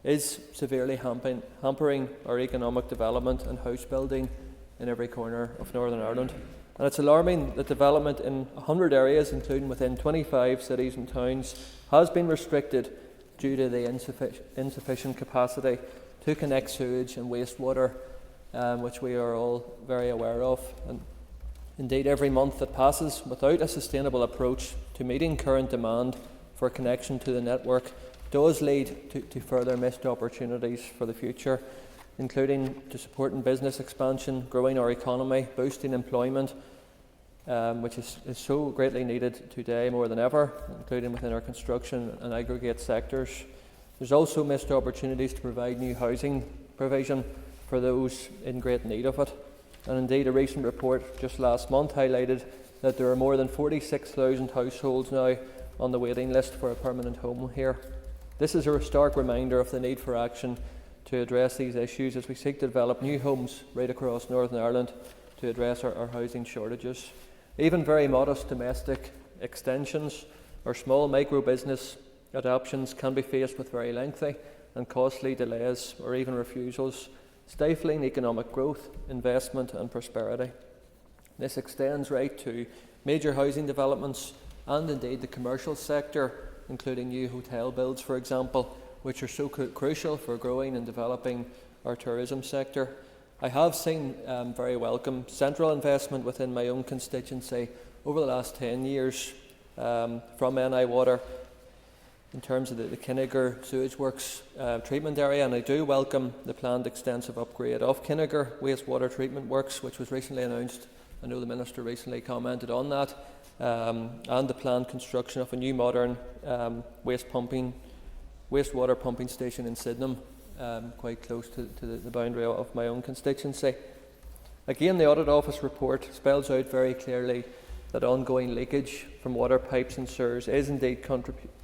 S12: is severely hampering our economic development and house building in every corner of Northern Ireland. And it's alarming that development in 100 areas, including within 25 cities and towns, has been restricted due to the insufficient capacity to connect sewage and wastewater, which we are all very aware of. And indeed, every month that passes without a sustainable approach to meeting current demand for connection to the network does lead to further missed opportunities for the future, including to supporting business expansion, growing our economy, boosting employment, which is so greatly needed today more than ever, including within our construction and aggregate sectors. There's also missed opportunities to provide new housing provision for those in great need of it. And indeed, a recent report just last month highlighted that there are more than 46,000 households now on the waiting list for a permanent home here. This is a stark reminder of the need for action to address these issues as we seek to develop new homes right across Northern Ireland to address our housing shortages. Even very modest domestic extensions or small micro-business adoptions can be faced with very lengthy and costly delays or even refusals, stifling economic growth, investment and prosperity. This extends right to major housing developments and indeed the commercial sector, including new hotel builds, for example, which are so crucial for growing and developing our tourism sector. I have seen very welcome central investment within my own constituency over the last 10 years from NI Water in terms of the Kinniger Sewage Works treatment area, and I do welcome the planned extensive upgrade of Kinniger Wastewater Treatment Works, which was recently announced. I know the Minister recently commented on that, and the planned construction of a new modern wastewater pumping station in Sydenham, quite close to the boundary of my own constituency. Again, the Audit Office report spells out very clearly that ongoing leakage from water pipes and sewers is indeed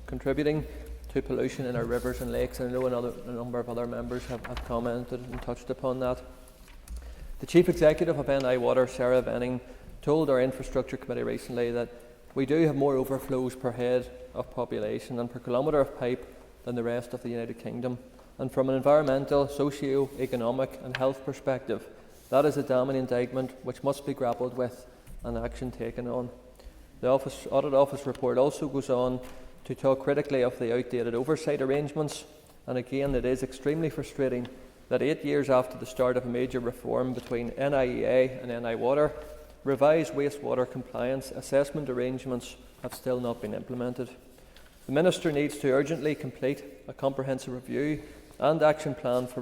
S12: contributing to pollution in our rivers and lakes, and I know a number of other members have commented and touched upon that. The Chief Executive of NI Water, Sarah Venning, told our Infrastructure Committee recently that we do have more overflows per head of population and per kilometre of pipe than the rest of the United Kingdom. And from an environmental, socio-economic and health perspective, that is a damning indictment which must be grappled with and action taken on. The Audit Office report also goes on to talk critically of the outdated oversight arrangements, and again it is extremely frustrating that 8 years after the start of a major reform between NIEA and NI Water, revised wastewater compliance assessment arrangements have still not been implemented. The Minister needs to urgently complete a comprehensive review and action plan for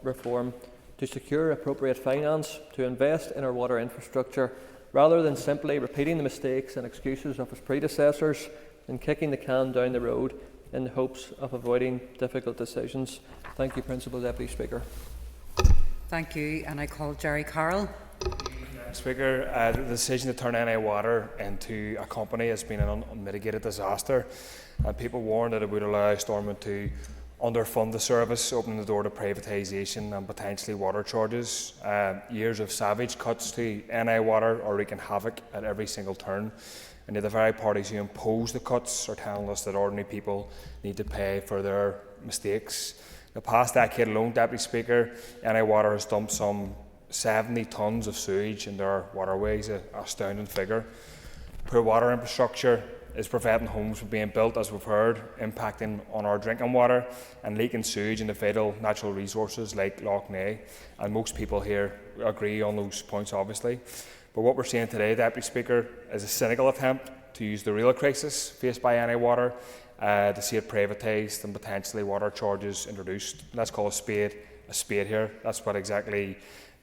S12: reform to secure appropriate finance to invest in our water infrastructure, rather than simply repeating the mistakes and excuses of his predecessors and kicking the can down the road in the hopes of avoiding difficult decisions. Thank you, Principal Deputy Speaker.
S1: Thank you, and I call Jerry Carroll.
S13: Speaker, the decision to turn NI Water into a company has been an unmitigated disaster, and people warned that it would allow Stormont to underfund the service, opening the door to privatisation and potentially water charges. Years of savage cuts to NI Water are wreaking havoc at every single turn, and yet the very parties who impose the cuts are telling us that ordinary people need to pay for their mistakes. The past decade alone, Deputy Speaker, NI Water has dumped some 70 tonnes of sewage into our waterways, an astounding figure. Poor water infrastructure is preventing homes from being built, as we've heard, impacting on our drinking water and leaking sewage into vital natural resources like Lough Neagh. And most people here agree on those points, obviously. But what we're seeing today, Deputy Speaker, is a cynical attempt to use the real crisis faced by NI Water to see it privatised and potentially water charges introduced. Let's call a spade here. That's what exactly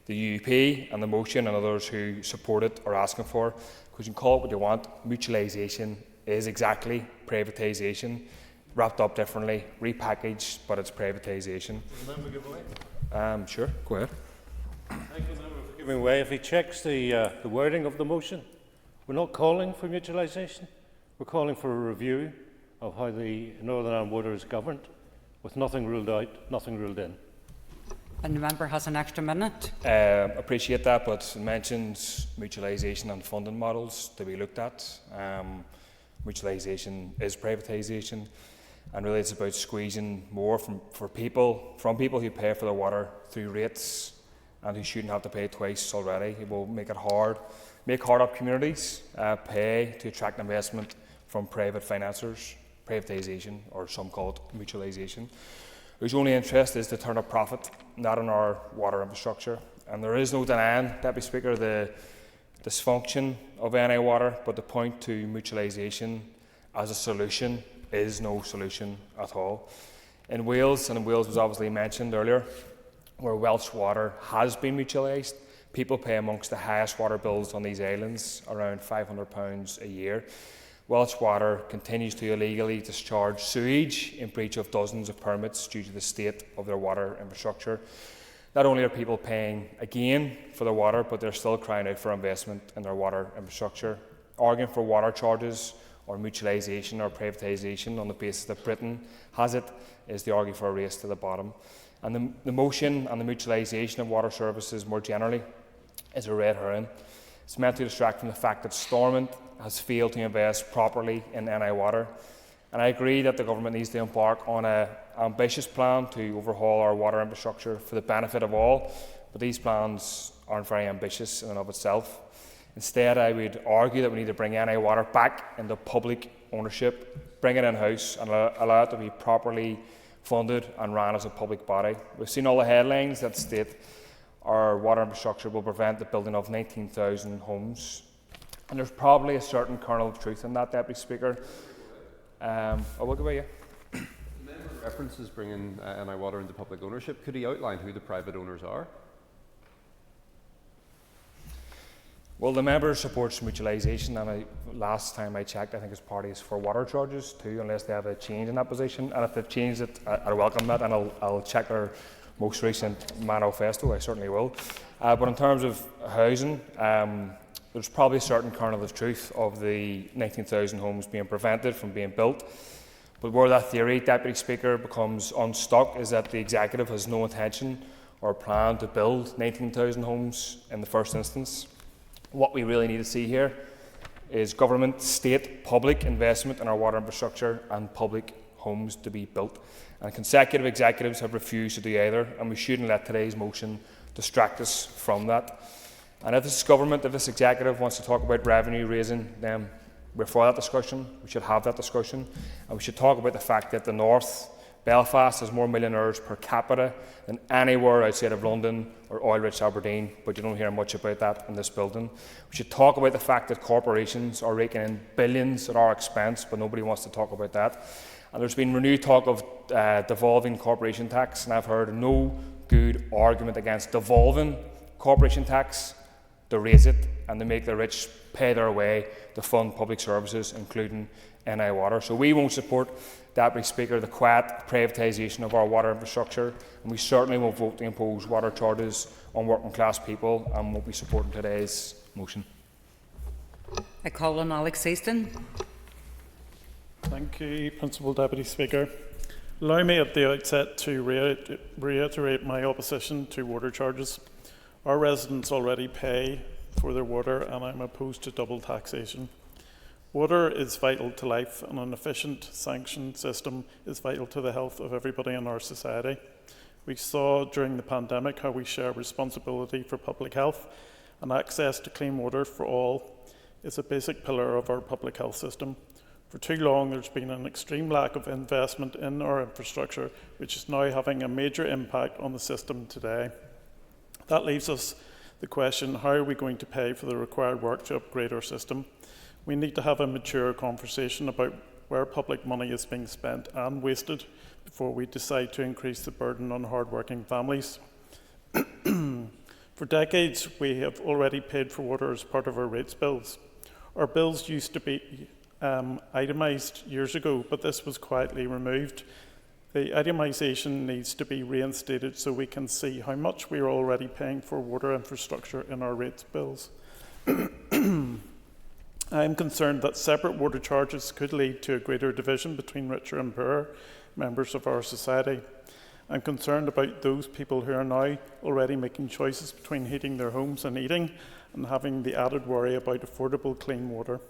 S13: the UUP and the motion and others who support it are asking for. Because you can call it what you want, mutualisation is exactly privatisation, wrapped up differently, repackaged, but it's privatisation. Sure, go ahead.
S3: Thank you, Member, for giving way. If he checks the wording of the motion, we're not calling for mutualisation. We're calling for a review of how the Northern Ireland Water is governed, with nothing ruled out, nothing ruled in.
S1: And the member has an extra minute.
S13: Appreciate that, but it mentions mutualisation and funding models to be looked at. Mutualisation is privatisation, and really it's about squeezing more from people who pay for their water through rates and who shouldn't have to pay twice already. It will make hard-up communities pay to attract investment from private financiers, privatisation, or some call it mutualisation, whose only interest is to turn a profit, not on our water infrastructure. And there is no denying, Deputy Speaker, the dysfunction of NI Water, but the point to mutualisation as a solution is no solution at all. In Wales, and Wales was obviously mentioned earlier, where Welsh water has been mutualised, people pay amongst the highest water bills on these islands, around £500 a year. Welsh Water continues to illegally discharge sewage in breach of dozens of permits due to the state of their water infrastructure. Not only are people paying again for their water, but they're still crying out for investment in their water infrastructure. Arguing for water charges or mutualisation or privatisation on the basis that Britain has it is to argue for a race to the bottom. And the motion and the mutualisation of water services more generally is a red herring. It's meant to distract from the fact that Stormont has failed to invest properly in NI Water. And I agree that the government needs to embark on an ambitious plan to overhaul our water infrastructure for the benefit of all, but these plans aren't very ambitious in and of itself. Instead, I would argue that we need to bring NI Water back into public ownership, bring it in-house and allow it to be properly funded and run as a public body. We've seen all the headlines that state our water infrastructure will prevent the building of 19,000 homes. And there's probably a certain kernel of truth in that, Deputy Speaker. I will give away, yeah.
S7: The member references bringing NI Water into public ownership. Could he outline who the private owners are?
S13: Well, the member supports mutualisation, and last time I checked, I think his party is for water charges too, unless they have a change in that position. And if they've changed it, I welcome that, and I'll check their most recent manifesto. I certainly will. But in terms of housing, there's probably a certain kernel of truth of the 19,000 homes being prevented from being built. But where that theory, Deputy Speaker, becomes unstuck is that the Executive has no intention or plan to build 19,000 homes in the first instance. What we really need to see here is government, state, public investment in our water infrastructure and public homes to be built. And consecutive executives have refused to do either, and we shouldn't let today's motion distract us from that. And if this government, if this executive wants to talk about revenue raising, then we're for that discussion. We should have that discussion. And we should talk about the fact that the North, Belfast, has more millionaires per capita than anywhere outside of London or oil-rich Aberdeen, but you don't hear much about that in this building. We should talk about the fact that corporations are raking in billions at our expense, but nobody wants to talk about that. And there's been renewed talk of devolving corporation tax, and I've heard no good argument against devolving corporation tax to raise it and to make the rich pay their way to fund public services, including NI Water. So we won't support, Deputy Speaker, the quiet privatisation of our water infrastructure, and we certainly won't vote to impose water charges on working class people, and won't be supporting today's motion.
S1: I call on Alex Easton.
S14: Thank you, Principal Deputy Speaker. Allow me at the outset to reiterate my opposition to water charges. Our residents already pay for their water, and I'm opposed to double taxation. Water is vital to life, and an efficient sanction system is vital to the health of everybody in our society. We saw during the pandemic how we share responsibility for public health, and access to clean water for all is a basic pillar of our public health system. For too long, there's been an extreme lack of investment in our infrastructure, which is now having a major impact on the system today. That leaves us the question, how are we going to pay for the required work to upgrade our system? We need to have a mature conversation about where public money is being spent and wasted before we decide to increase the burden on hard-working families. For decades, we have already paid for water as part of our rates bills. Our bills used to be itemised years ago, but this was quietly removed. The itemisation needs to be reinstated so we can see how much we are already paying for water infrastructure in our rates bills. I am concerned that separate water charges could lead to a greater division between richer and poorer members of our society. I'm concerned about those people who are now already making choices between heating their homes and eating, and having the added worry about affordable clean water.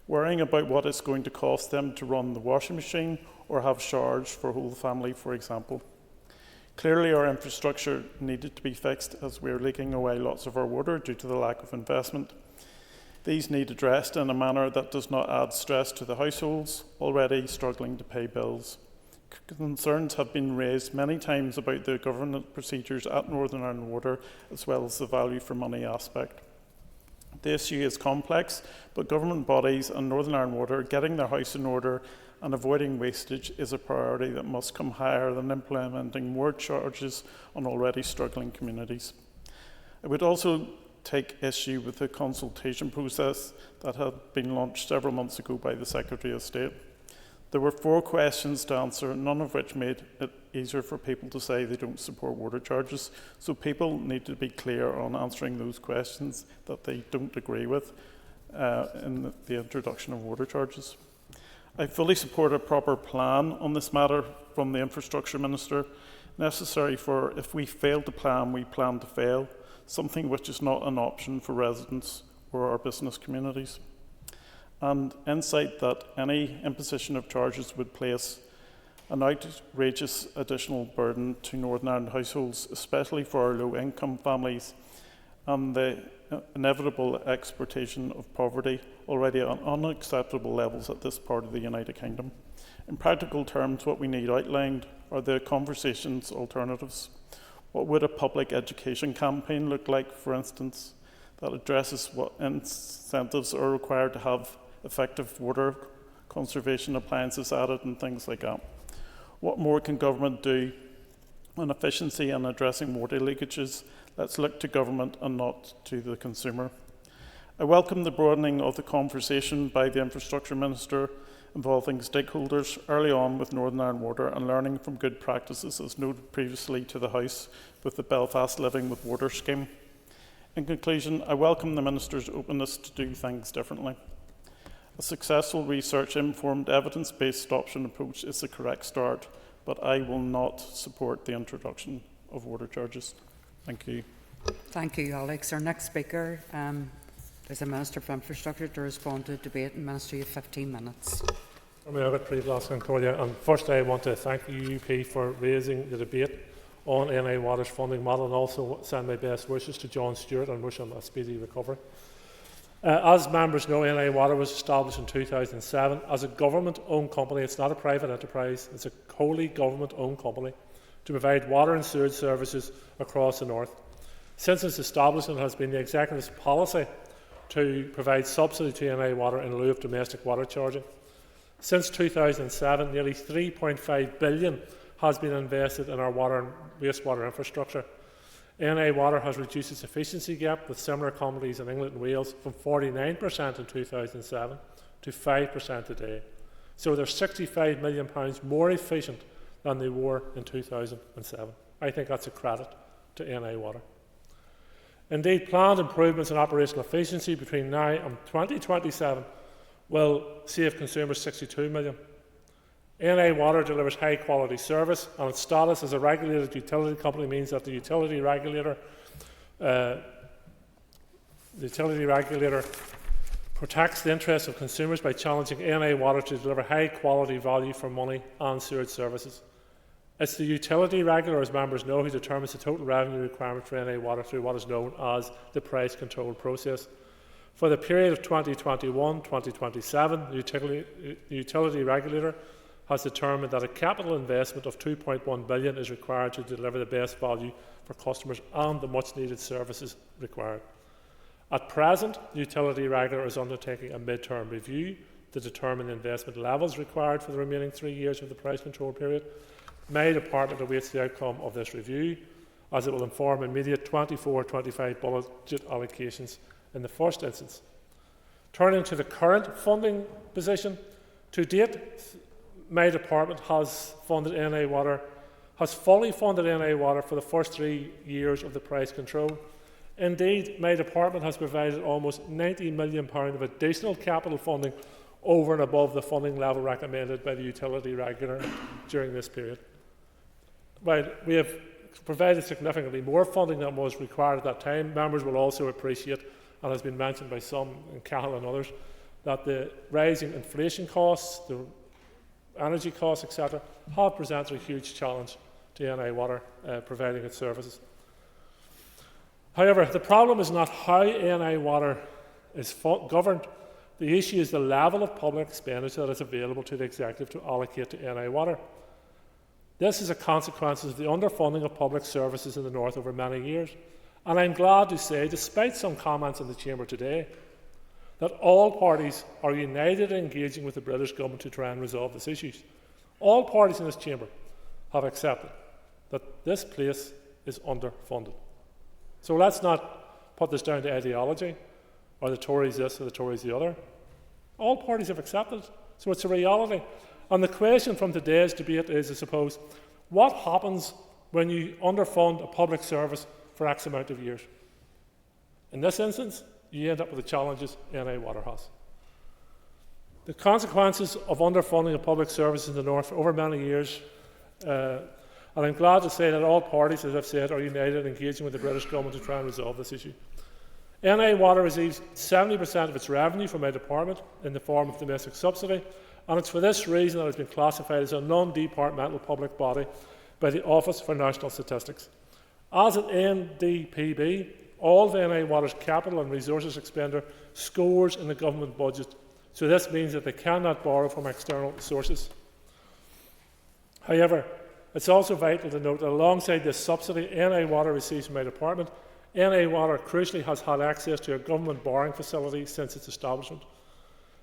S14: Worrying about what it's going to cost them to run the washing machine or have showers for a whole family, for example. Clearly, our infrastructure needed to be fixed, as we're leaking away lots of our water due to the lack of investment. These need addressed in a manner that does not add stress to the households already struggling to pay bills. Concerns have been raised many times about the governance procedures at Northern Ireland Water, as well as the value for money aspect. The issue is complex, but government bodies and Northern Ireland Water getting their house in order and avoiding wastage is a priority that must come higher than implementing more charges on already struggling communities. I would also take issue with the consultation process that had been launched several months ago by the Secretary of State. There were 4 questions to answer, none of which made it easier for people to say they don't support water charges. So people need to be clear on answering those questions that they don't agree with in the introduction of water charges. I fully support a proper plan on this matter from the Infrastructure Minister, necessary for if we fail to plan, we plan to fail, something which is not an option for residents or our business communities. And insight that any imposition of charges would place an outrageous additional burden to Northern Ireland households, especially for our low-income families, and the inevitable exportation of poverty already on unacceptable levels at this part of the United Kingdom. In practical terms, what we need outlined are the conversations alternatives. What would a public education campaign look like, for instance, that addresses what incentives are required to have effective water conservation appliances added and things like that? What more can government do on efficiency and addressing water leakages? Let's look to government and not to the consumer. I welcome the broadening of the conversation by the Infrastructure Minister involving stakeholders early on with Northern Ireland Water and learning from good practices, as noted previously to the House with the Belfast Living with Water scheme. In conclusion, I welcome the Minister's openness to do things differently. A successful research-informed, evidence-based option approach is the correct start, but I will not support the introduction of water charges. Thank you.
S1: Thank you, Alex. Our next speaker is the Minister for Infrastructure to respond to the debate, and Minister, you have 15 minutes.
S15: And first I want to thank the UP for raising the debate on NI Water's funding model, and also send my best wishes to John Stewart and wish him a speedy recovery. As members know, NI Water was established in 2007 as a government-owned company. It's not a private enterprise, it's a wholly government-owned company to provide water and sewage services across the north. Since its establishment, it has been the Executive's policy to provide subsidy to NI Water in lieu of domestic water charging. Since 2007, nearly $3.5 billion has been invested in our water and wastewater infrastructure. NI Water has reduced its efficiency gap with similar companies in England and Wales from 49% in 2007 to 5% today. So they're £65 million more efficient than they were in 2007. I think that's a credit to NI Water. Indeed, planned improvements in operational efficiency between now and 2027 will save consumers £62 million. NI Water delivers high-quality service, and its status as a regulated utility company means that the utility regulator protects the interests of consumers by challenging NI Water to deliver high-quality value for money and sewage services. It's the utility regulator, as members know, who determines the total revenue requirement for NI Water through what is known as the price control process. For the period of 2021-2027, the utility regulator has determined that a capital investment of £2.1 billion is required to deliver the best value for customers and the much-needed services required. At present, the utility regulator is undertaking a mid-term review to determine the investment levels required for the remaining 3 years of the price control period. My department awaits the outcome of this review, as it will inform immediate 24-25 budget allocations in the first instance. Turning to the current funding position, to date, my department has fully funded NI Water for the first 3 years of the price control. Indeed, my department has provided almost £90 million of additional capital funding over and above the funding level recommended by the utility regulator during this period. While we have provided significantly more funding than was required at that time, members will also appreciate, and has been mentioned by some in Cahill and others, that the rising inflation costs, the energy costs, etc., have presented a huge challenge to NI Water providing its services. However, the problem is not how NI Water is governed. The issue is the level of public expenditure that is available to the Executive to allocate to NI Water. This is a consequence of the underfunding of public services in the North over many years. And I'm glad to say, despite some comments in the Chamber today, that all parties are united in engaging with the British Government to try and resolve these issues. All parties in this Chamber have accepted that this place is underfunded. So let's not put this down to ideology, or the Tories this or the Tories the other. All parties have accepted it, so it's a reality. And the question from today's debate is, I suppose, what happens when you underfund a public service for X amount of years? In this instance, you end up with the challenges NI Water has. The consequences of underfunding of public services in the North over many years, and I'm glad to say that all parties, as I've said, are united in engaging with the British Government to try and resolve this issue. NI Water receives 70% of its revenue from my department in the form of domestic subsidy, and it's for this reason that it has been classified as a non-departmental public body by the Office for National Statistics. As an NDPB, all of NI Water's capital and resources expenditure scores in the government budget, so this means that they cannot borrow from external sources. However, it's also vital to note that alongside this subsidy NI Water receives from my department, NI Water crucially has had access to a government borrowing facility since its establishment.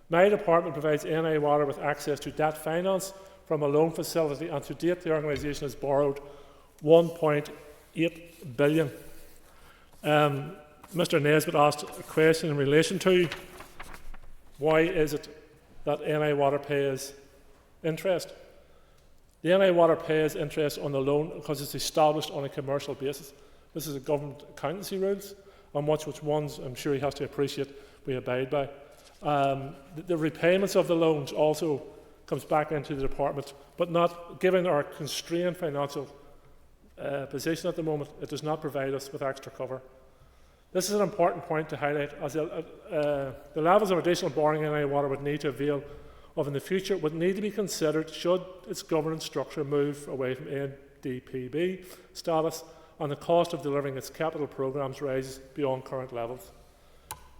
S15: My department provides NI Water with access to debt finance from a loan facility, and to date the organisation has borrowed £1.8 billion. Mr Nesbitt asked a question in relation to why is it that NI Water pays interest. The NI Water pays interest on the loan because it's established on a commercial basis. This is a government accountancy rules, on which ones I'm sure he has to appreciate we abide by. The repayments of the loans also comes back into the department, but not given our constrained financial position at the moment, it does not provide us with extra cover. This is an important point to highlight, as the levels of additional borrowing in NI Water would need to avail of in the future would need to be considered should its governance structure move away from NDPB status and the cost of delivering its capital programmes rises beyond current levels.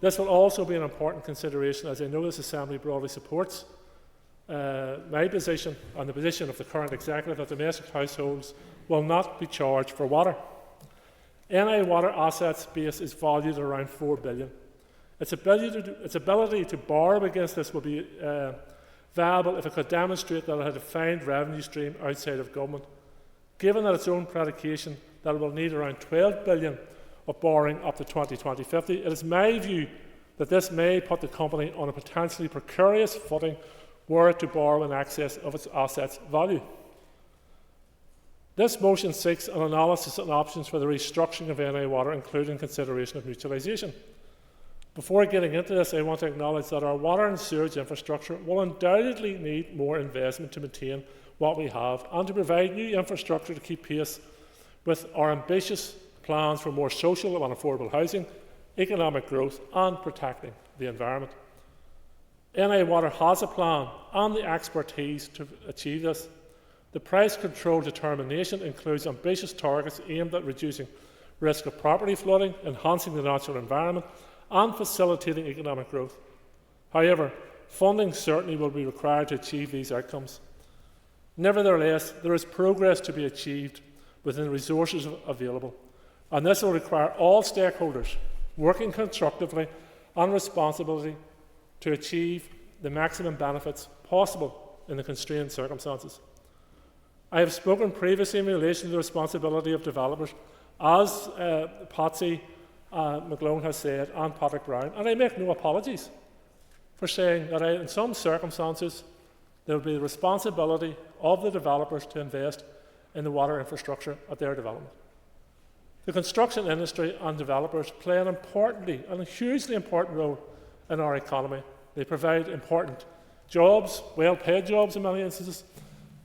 S15: This will also be an important consideration, as I know this Assembly broadly supports my position and the position of the current executive that domestic households will not be charged for water. NI Water assets base is valued at around $4 billion. Its ability to borrow against this will be viable if it could demonstrate that it had a defined revenue stream outside of government. Given that its own predication that it will need around $12 billion of borrowing up to 2050, it is my view that this may put the company on a potentially precarious footing were it to borrow in excess of its assets' value. This motion seeks an analysis and options for the restructuring of NI Water, including consideration of mutualisation. Before getting into this, I want to acknowledge that our water and sewage infrastructure will undoubtedly need more investment to maintain what we have and to provide new infrastructure to keep pace with our ambitious plans for more social and affordable housing, economic growth and protecting the environment. NI Water has a plan and the expertise to achieve this. The price control determination includes ambitious targets aimed at reducing risk of property flooding, enhancing the natural environment and facilitating economic growth. However, funding certainly will be required to achieve these outcomes. Nevertheless, there is progress to be achieved within the resources available, and this will require all stakeholders working constructively and responsibly to achieve the maximum benefits possible in the constrained circumstances. I have spoken previously in relation to the responsibility of developers, as Patsy McGlone has said, and Patrick Brown, and I make no apologies for saying that in some circumstances there will be the responsibility of the developers to invest in the water infrastructure at their development. The construction industry and developers play an importantly and a hugely important role in our economy. They provide important jobs, well-paid jobs in many instances,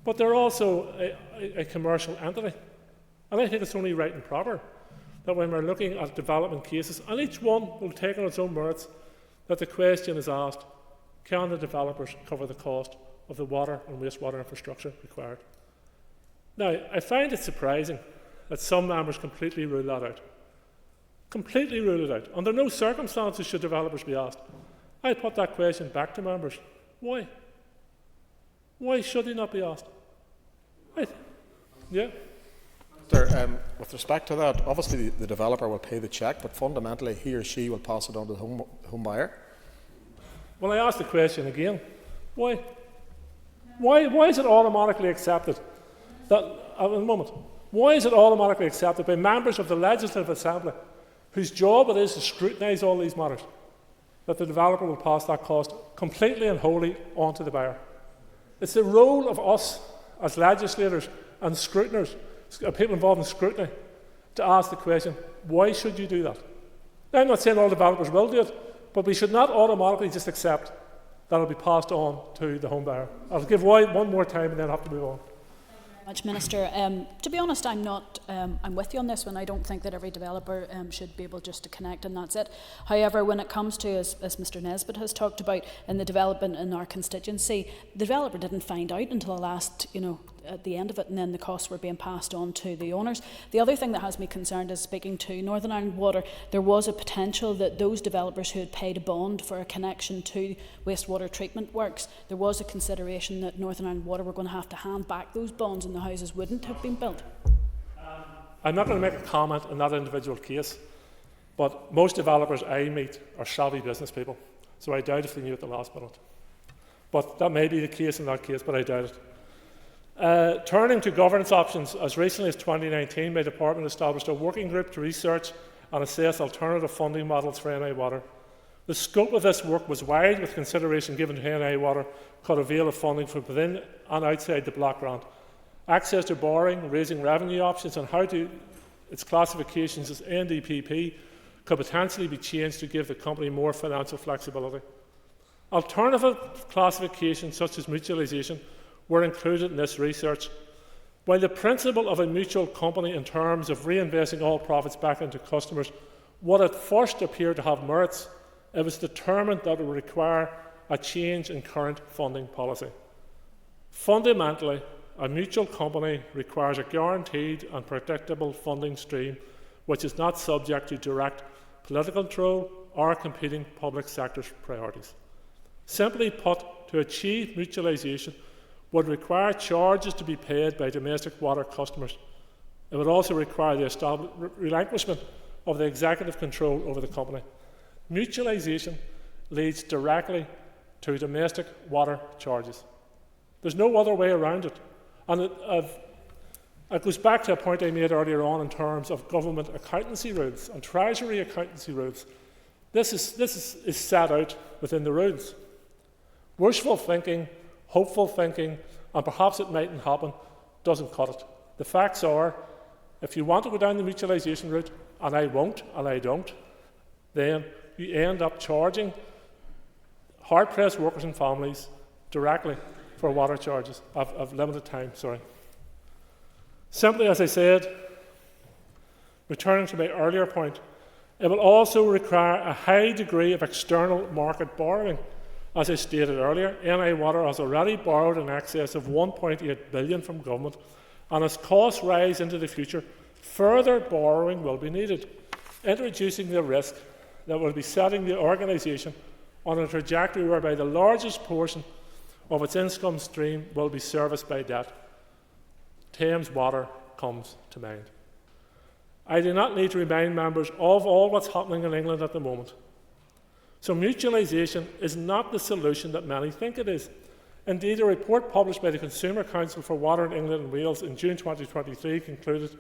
S15: but they're also a commercial entity. And I think it's only right and proper that when we're looking at development cases, and each one will take on its own merits, that the question is asked, can the developers cover the cost of the water and wastewater infrastructure required? Now, I find it surprising that some members completely rule that out. Completely rule it out. Under no circumstances should developers be asked. I put that question back to members. Why? Why should they not be asked? Yeah.
S16: With respect to that, obviously the developer will pay the cheque, but fundamentally he or she will pass it on to the home buyer.
S15: Well, I ask the question again. Why? Why is it automatically accepted? That, at the moment, why is it automatically accepted by members of the Legislative Assembly, whose job it is to scrutinise all these matters, that the developer will pass that cost completely and wholly onto the buyer? It's the role of us as legislators and scrutiners, people involved in scrutiny, to ask the question, why should you do that? Now, I'm not saying all developers will do it, but we should not automatically just accept that it will be passed on to the home buyer. I'll give one more time and then have to move on.
S9: Much, Minister. To be honest, I'm with you on this one. I don't think that every developer should be able just to connect and that's it. However, when it comes to, as Mr Nesbitt has talked about, in the development in our constituency, the developer didn't find out until the last, at the end of it, and then the costs were being passed on to the owners. The other thing that has me concerned is, speaking to Northern Ireland Water, there was a potential that those developers who had paid a bond for a connection to wastewater treatment works, there was a consideration that Northern Ireland Water were going to have to hand back those bonds and the houses wouldn't have been built.
S15: I'm not going to make a comment on that individual case, but most developers I meet are savvy business people, so I doubt if they knew at the last minute. But that may be the case in that case, but I doubt it. Turning to governance options, as recently as 2019, my department established a working group to research and assess alternative funding models for NI Water. The scope of this work was wide, with consideration given to NI Water could avail of funding from within and outside the block grant, access to borrowing, raising revenue options, and how its classifications as NDPP could potentially be changed to give the company more financial flexibility. Alternative classifications such as mutualisation were included in this research. While the principle of a mutual company in terms of reinvesting all profits back into customers would at first appear to have merits, it was determined that it would require a change in current funding policy. Fundamentally, a mutual company requires a guaranteed and predictable funding stream which is not subject to direct political control or competing public sector priorities. Simply put, to achieve mutualisation would require charges to be paid by domestic water customers. It would also require the relinquishment of the executive control over the company. Mutualisation leads directly to domestic water charges. There's no other way around it. And it goes back to a point I made earlier on in terms of government accountancy rules and Treasury accountancy rules. This is set out within the rules. Wishful thinking, hopeful thinking, and perhaps it mightn't happen, doesn't cut it. The facts are, if you want to go down the mutualisation route, and I won't, and I don't, then you end up charging hard-pressed workers and families directly for water charges. I've limited time, sorry. Simply, as I said, returning to my earlier point, it will also require a high degree of external market borrowing. As I stated earlier, NI Water has already borrowed in excess of £1.8 billion from government, and as costs rise into the future, further borrowing will be needed, introducing the risk that will be setting the organisation on a trajectory whereby the largest portion of its income stream will be serviced by debt. Thames Water comes to mind. I do not need to remind members of all what's happening in England at the moment. So mutualisation is not the solution that many think it is. Indeed, a report published by the Consumer Council for Water in England and Wales in June 2023 concluded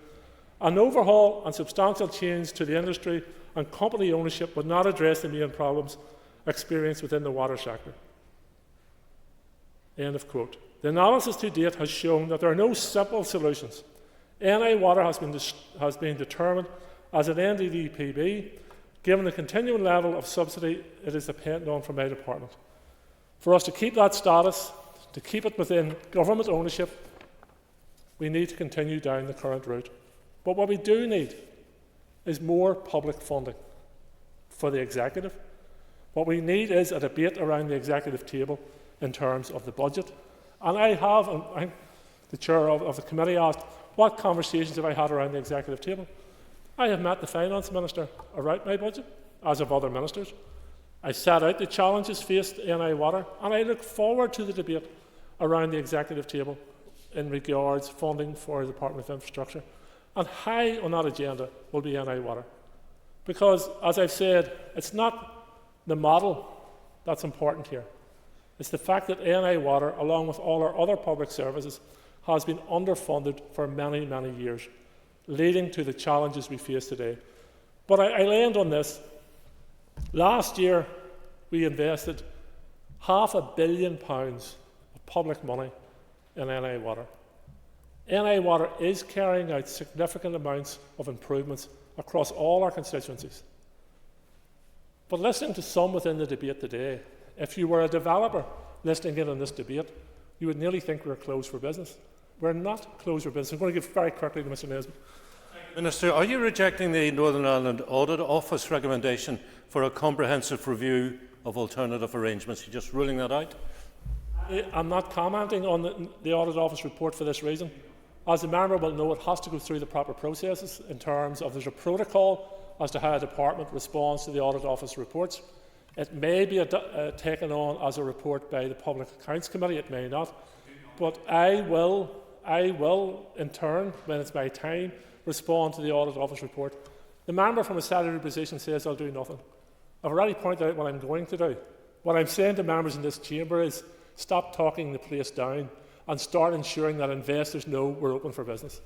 S15: an overhaul and substantial change to the industry and company ownership would not address the main problems experienced within the water sector. End of quote. The analysis to date has shown that there are no simple solutions. NI Water has been determined as an NDDPB, given the continuing level of subsidy it is dependent on from my department. For us to keep that status, to keep it within government ownership, we need to continue down the current route. But what we do need is more public funding for the executive. What we need is a debate around the executive table in terms of the budget. And I'm the chair of the committee, asked, what conversations have I had around the executive table? I have met the finance minister around my budget, as have other ministers. I set out the challenges faced in NI Water, and I look forward to the debate around the executive table in regards funding for the Department of Infrastructure. And high on that agenda will be NI Water. Because, as I've said, it's not the model that's important here. It's the fact that NI Water, along with all our other public services, has been underfunded for many, many years, leading to the challenges we face today. But I land on this. Last year, we invested £500 million of public money in NI Water. NI Water is carrying out significant amounts of improvements across all our constituencies. But listening to some within the debate today, if you were a developer listening in on this debate, you would nearly think we're closed for business. We're not closed for business. I'm going to give very quickly to Mr. Nesbitt.
S3: Minister, are you rejecting the Northern Ireland Audit Office recommendation for a comprehensive review of alternative arrangements? You're just ruling that out?
S15: I'm not commenting on the Audit Office report for this reason. As the member will know, it has to go through the proper processes in terms of there's a protocol as to how a department responds to the Audit Office reports. It may be taken on as a report by the Public Accounts Committee, it may not. But I will, in turn, when it's my time, respond to the Audit Office report. The member from a salary position says I'll do nothing. I've already pointed out what I'm going to do. What I'm saying to members in this chamber is stop talking the place down and start ensuring that investors know we're open for business.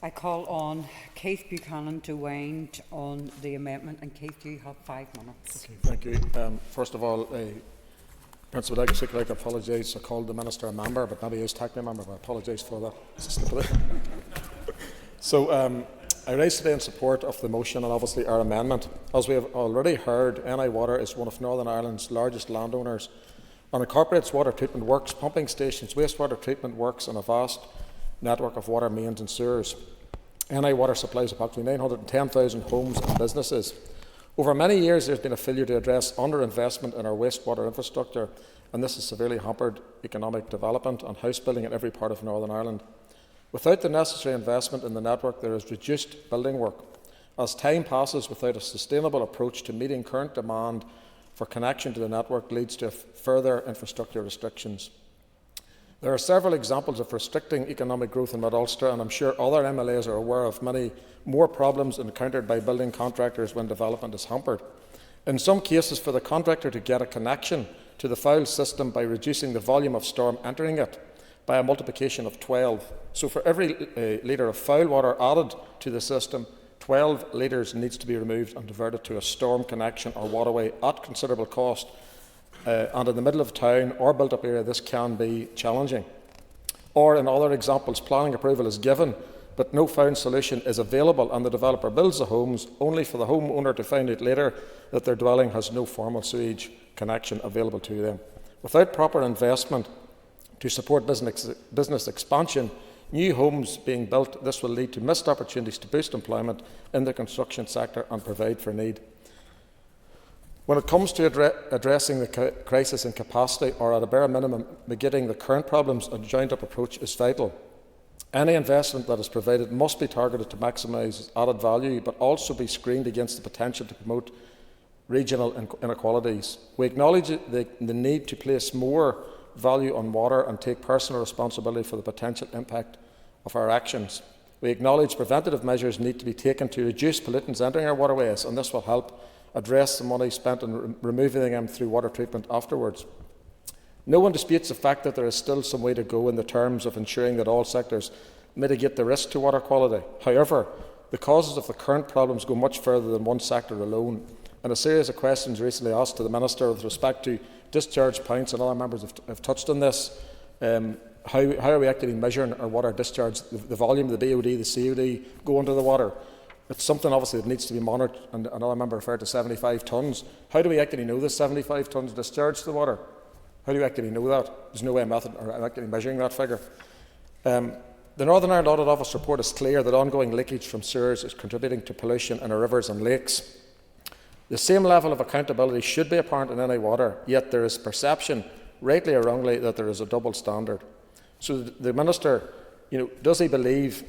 S1: I call on Keith Buchanan to wind on the amendment, and Keith, you have 5 minutes.
S16: Okay, thank you. First of all, Principal Aiken, I apologise. I called the Minister a member, but maybe he is technically a member, but I apologise for that. So I rise today in support of the motion and obviously our amendment. As we have already heard, NI Water is one of Northern Ireland's largest landowners and incorporates water treatment works, pumping stations, wastewater treatment works and a vast network of water mains and sewers. NI Water supplies approximately 910,000 homes and businesses. Over many years, there has been a failure to address underinvestment in our wastewater infrastructure, and this has severely hampered economic development and house building in every part of Northern Ireland. Without the necessary investment in the network, there is reduced building work. As time passes without a sustainable approach to meeting current demand for connection to the network leads to further infrastructure restrictions. There are several examples of restricting economic growth in Mid-Ulster, and I'm sure other MLAs are aware of many more problems encountered by building contractors when development is hampered. In some cases, for the contractor to get a connection to the foul system by reducing the volume of storm entering it by a multiplication of 12. So for every litre of foul water added to the system, 12 litres needs to be removed and diverted to a storm connection or waterway at considerable cost. And in the middle of town or built-up area, this can be challenging. Or in other examples, planning approval is given, but no found solution is available, and the developer builds the homes only for the homeowner to find out later that their dwelling has no formal sewage connection available to them. Without proper investment to support business expansion, new homes being built, this will lead to missed opportunities to boost employment in the construction sector and provide for need. When it comes to addressing the crisis in capacity, or at a bare minimum mitigating the current problems, a joined-up approach is vital. Any investment that is provided must be targeted to maximise added value, but also be screened against the potential to promote regional inequalities. We acknowledge the need to place more value on water and take personal responsibility for the potential impact of our actions. We acknowledge preventative measures need to be taken to reduce pollutants entering our waterways, and this will help address the money spent on removing them through water treatment afterwards. No one disputes the fact that there is still some way to go in the terms of ensuring that all sectors mitigate the risk to water quality. However, the causes of the current problems go much further than one sector alone, and a series of questions recently asked to the Minister with respect to discharge points, and other members have touched on this. How are we actually measuring our water discharge, the volume, the BOD, the COD go into the water? It's something obviously that needs to be monitored, and another member referred to 75 tonnes. How do we actually know this 75 tonnes discharged to the water? How do we actually know that? There's no way of method or actually measuring that figure. The Northern Ireland Audit Office report is clear that ongoing leakage from sewers is contributing to pollution in our rivers and lakes. The same level of accountability should be apparent in any water, yet there is perception, rightly or wrongly, that there is a double standard. So the Minister, does he believe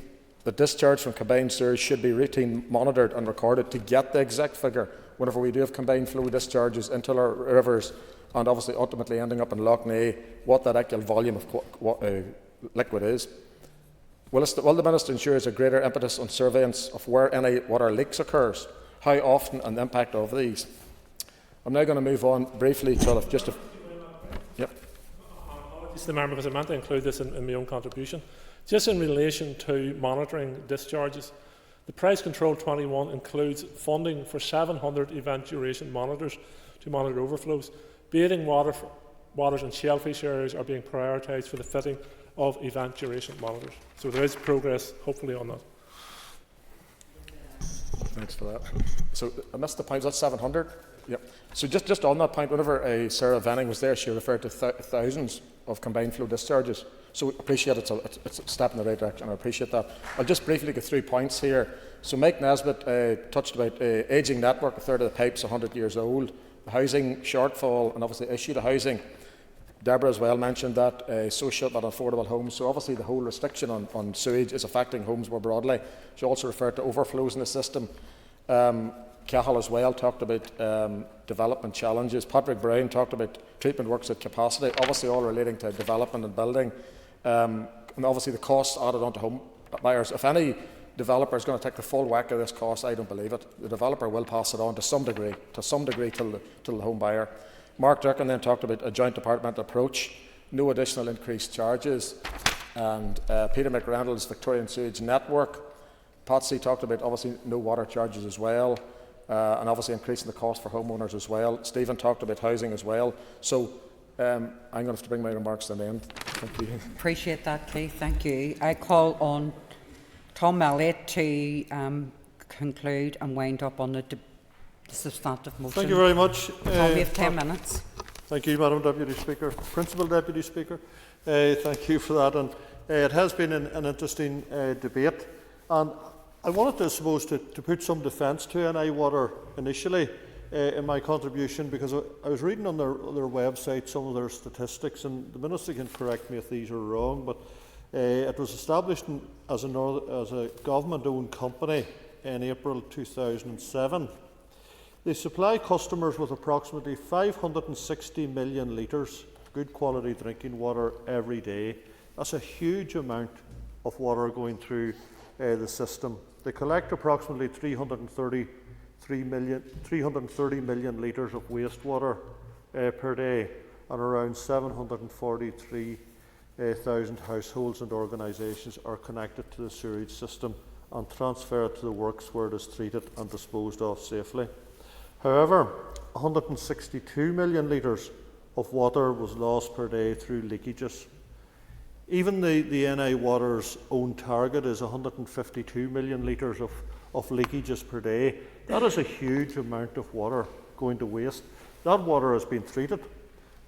S16: that discharge from combined sewers should be routine monitored and recorded to get the exact figure whenever we do have combined flow discharges into our rivers, and obviously ultimately ending up in Lough Neagh, what that actual volume of liquid is? Will the Minister ensure a greater impetus on surveillance of where any water leaks occurs, how often, and the impact of these? I'm now going to move on briefly to just a... Yep.
S15: Apologies to the member, because I meant to include this in my own contribution. Just in relation to monitoring discharges, the Price Control 21 includes funding for 700 event duration monitors to monitor overflows. Bathing waters and shellfish areas are being prioritised for the fitting of event duration monitors. So there is progress, hopefully, on that.
S16: Thanks for that. So I missed the point. That's 700. Yep. So just on that point, whenever Sarah Venning was there, she referred to thousands of combined flow discharges. So I appreciate it's a step in the right direction. I appreciate that. I'll just briefly go through points here. So Mike Nesbitt touched about ageing network. A third of the pipes 100 years old. The housing shortfall, and obviously issue to housing. Deborah as well mentioned that social but affordable homes. So obviously the whole restriction on sewage is affecting homes more broadly. She also referred to overflows in the system. Cahill as well talked about development challenges. Patrick Brown talked about treatment works at capacity, obviously all relating to development and building. And obviously the costs added onto home buyers. If any developer is going to take the full whack of this cost, I don't believe it. The developer will pass it on to some degree till the home buyer. Mark Durkin then talked about a joint departmental approach, no additional increased charges, and Peter McRandall's Victorian Sewage Network. Patsy talked about obviously no water charges as well, and obviously increasing the cost for homeowners as well. Stephen talked about housing as well. So I'm going to have to bring my remarks to an end. Thank you.
S1: Appreciate that, Keith. Thank you. I call on Tom Elliott to conclude and wind up on the substantive motion.
S5: Thank you very much.
S1: Tom, we have 10 minutes.
S5: Thank you, Madam Deputy Speaker. Principal Deputy Speaker, thank you for that. And it has been an interesting debate. And I wanted, I suppose, to put some defence to NI Water initially in my contribution, because I was reading on their website some of their statistics, and the Minister can correct me if these are wrong, but it was established as a government-owned company in April 2007. They supply customers with approximately 560 million litres good quality drinking water every day. That's a huge amount of water going through the system. They collect approximately 330 million litres of wastewater per day, and around 743,000 households and organisations are connected to the sewerage system and transfer it to the works where it is treated and disposed of safely. However, 162 million litres of water was lost per day through leakages. Even the NI Water's own target is 152 million litres of leakages per day. That is a huge amount of water going to waste. That water has been treated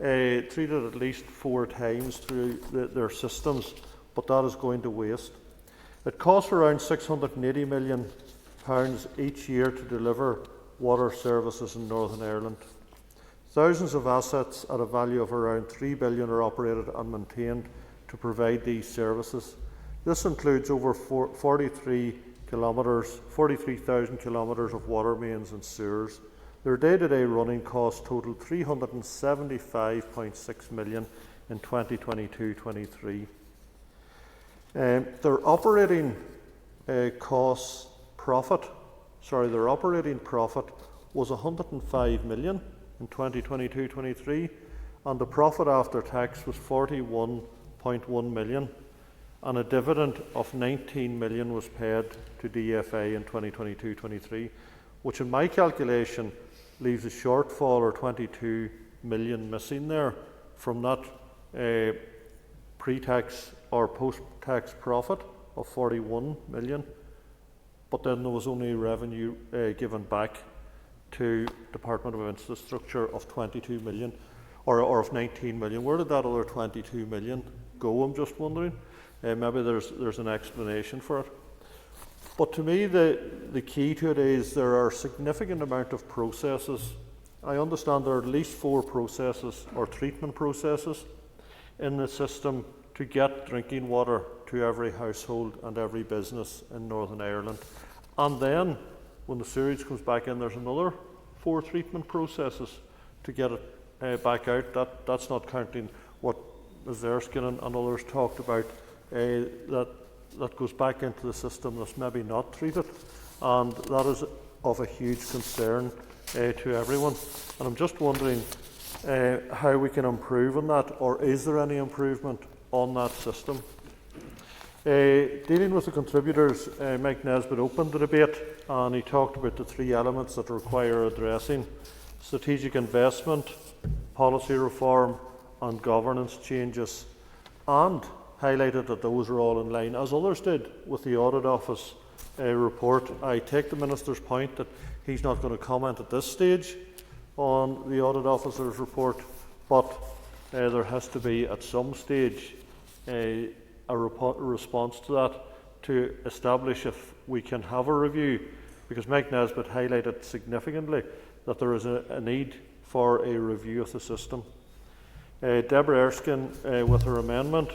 S5: at least 4 times through their systems, but that is going to waste. It costs around £680 million each year to deliver water services in Northern Ireland. Thousands of assets at a value of around £3 billion are operated and maintained to provide these services. This includes over 43,000 kilometres of water mains and sewers. Their day-to-day running costs total £375.6 million in 2022-23. Their operating profit was £105 million in 2022-23, and the profit after tax was £41.1 million, and a dividend of £19 million was paid to DFA in 2022-23, which in my calculation leaves a shortfall or £22 million missing there from that pre-tax or post-tax profit of £41 million. But then there was only revenue given back to Department of Infrastructure of 22 million, or of 19 million. Where did that other 22 million go? I'm just wondering. Maybe there's an explanation for it. But to me, the key to it is there are a significant amount of processes. I understand there are at least 4 processes or treatment processes in the system to get drinking water to every household and every business in Northern Ireland. And then, when the sewage comes back in, there's another 4 treatment processes to get it back out. That's not counting what Ms Erskine and others talked about, that goes back into the system that's maybe not treated. And that is of a huge concern to everyone. And I'm just wondering how we can improve on that, or is there any improvement on that system? Dealing with the contributors, Mike Nesbitt opened the debate, and he talked about the 3 elements that require addressing: strategic investment, policy reform and governance changes, and highlighted that those are all in line, as others did, with the Audit Office report. I take the Minister's point that he's not going to comment at this stage on the Audit Officer's report, but there has to be at some stage a response to that to establish if we can have a review, because Mike Nesbitt highlighted significantly that there is a need for a review of the system. Deborah Erskine, with her amendment,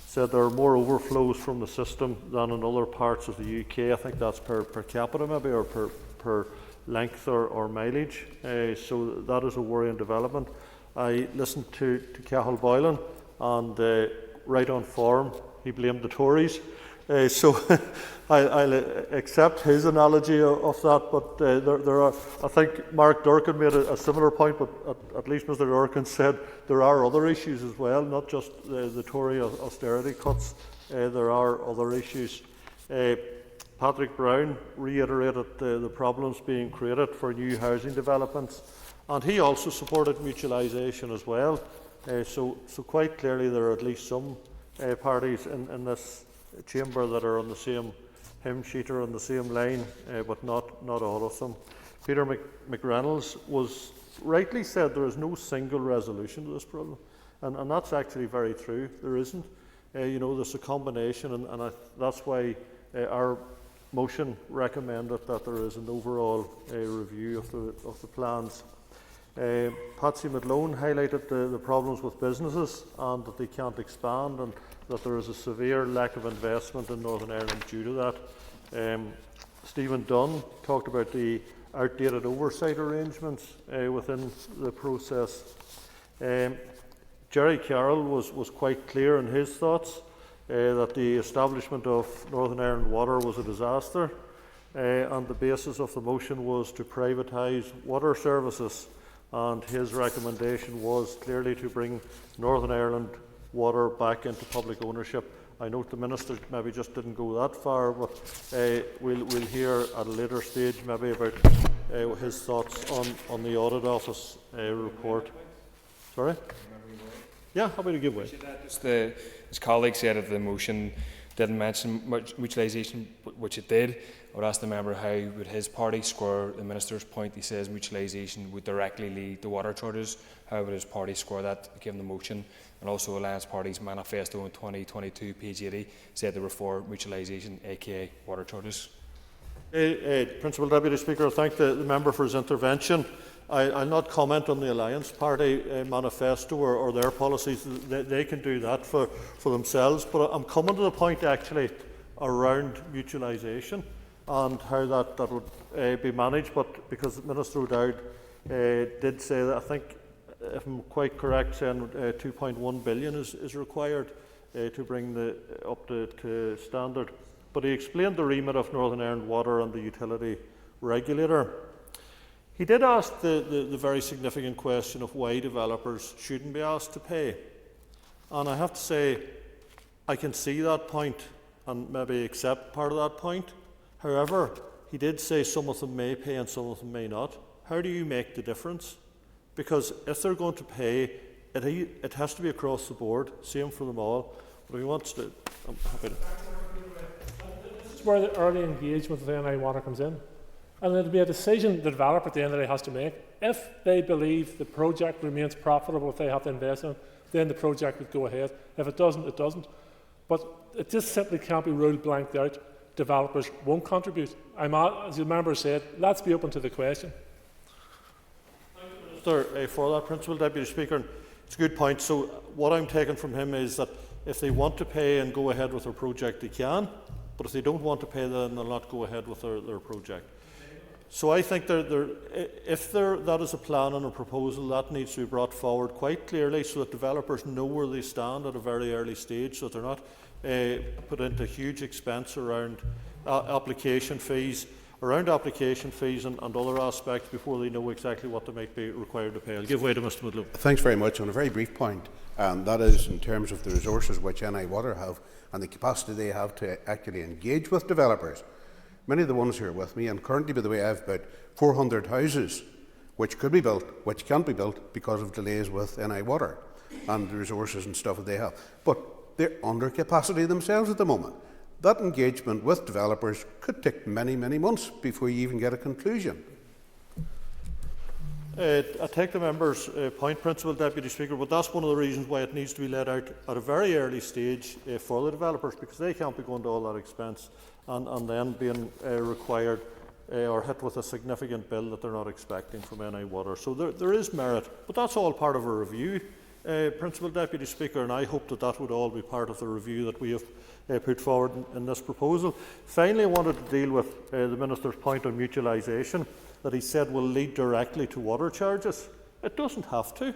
S5: said there are more overflows from the system than in other parts of the UK. I think that's per capita maybe, or per length or mileage. So that is a worrying development. I listened to Cathal Boylan, and right on form, he blamed the Tories. So I'll accept his analogy of that, but there are, I think Mark Durkin made a similar point, but at least Mr Durkin said there are other issues as well, not just the Tory austerity cuts. There are other issues. Patrick Brown reiterated the problems being created for new housing developments, and he also supported mutualisation as well. So quite clearly there are at least some parties in this chamber that are on the same hymn sheet or on the same line, but not all of them. Peter McReynolds was rightly said there is no single resolution to this problem, and that's actually very true. There isn't. There's a combination, and that's why our motion recommended that there is an overall review of the plans. Patsy McLone highlighted the problems with businesses and that they can't expand and that there is a severe lack of investment in Northern Ireland due to that. Stephen Dunn talked about the outdated oversight arrangements within the process. Jerry Carroll was quite clear in his thoughts that the establishment of Northern Ireland Water was a disaster, and the basis of the motion was to privatise water services, and his recommendation was clearly to bring Northern Ireland Water back into public ownership. I note the Minister maybe just didn't go that far, but we'll hear at a later stage maybe about his thoughts on the Audit Office report. Sorry? Yeah, happy to give way.
S13: His colleague said that the motion didn't mention mutualisation, which it did. I would ask the member how would his party square the Minister's point. He says mutualisation would directly lead to water charges. How would his party square that given the motion? And also Alliance Party's manifesto in 2022, page 80, said they were for mutualisation, aka water charges.
S5: Principal Deputy Speaker, I thank the member for his intervention. I'll not comment on the Alliance Party manifesto or their policies. They can do that for themselves. But I'm coming to the point actually around mutualisation and how that would be managed. But because Minister O'Dowd did say that, I think, if I'm quite correct, saying 2.1 billion is required to bring up to standard. But he explained the remit of Northern Ireland Water and the utility regulator. He did ask the very significant question of why developers shouldn't be asked to pay. And I have to say, I can see that point and maybe accept part of that point. However, he did say some of them may pay and some of them may not. How do you make the difference? Because if they're going to pay, it has to be across the board, same for them all. But if he wants to, I'm happy to.
S15: This is where the early engagement with NI Water comes in. And it'll be a decision the developer at the end of the day has to make. If they believe the project remains profitable, if they have to invest in it, then the project would go ahead. If it doesn't, it doesn't. But it just simply can't be ruled blanked out. Developers won't contribute. As the member said, let's be open to the question.
S5: Thank you, Minister, for that, Principal Deputy Speaker. It's a good point. So what I'm taking from him is that if they want to pay and go ahead with their project, they can. But if they don't want to pay, then they'll not go ahead with their project. So I think if that is a plan and a proposal, that needs to be brought forward quite clearly so that developers know where they stand at a very early stage, so that they're not put into huge expense around application fees and other aspects before they know exactly what they might be required to pay. I'll give way to Mr Mudlow.
S11: Thanks very much. On a very brief point, and that is in terms of the resources which NI Water have and the capacity they have to actually engage with developers. Many of the ones who are with me, and currently, by the way, I have about 400 houses which could be built, which can't be built because of delays with NI Water and the resources and stuff that they have. But they're under capacity themselves at the moment. That engagement with developers could take many, many months before you even get a conclusion.
S5: I take the member's point, Principal Deputy Speaker, but that's one of the reasons why it needs to be let out at a very early stage for the developers, because they can't be going to all that expense and then being required or hit with a significant bill that they're not expecting from NI Water. So there is merit, but that's all part of a review, Principal Deputy Speaker, and I hope that would all be part of the review that we have put forward in this proposal. Finally, I wanted to deal with the Minister's point on mutualisation, that he said will lead directly to water charges. It doesn't have to.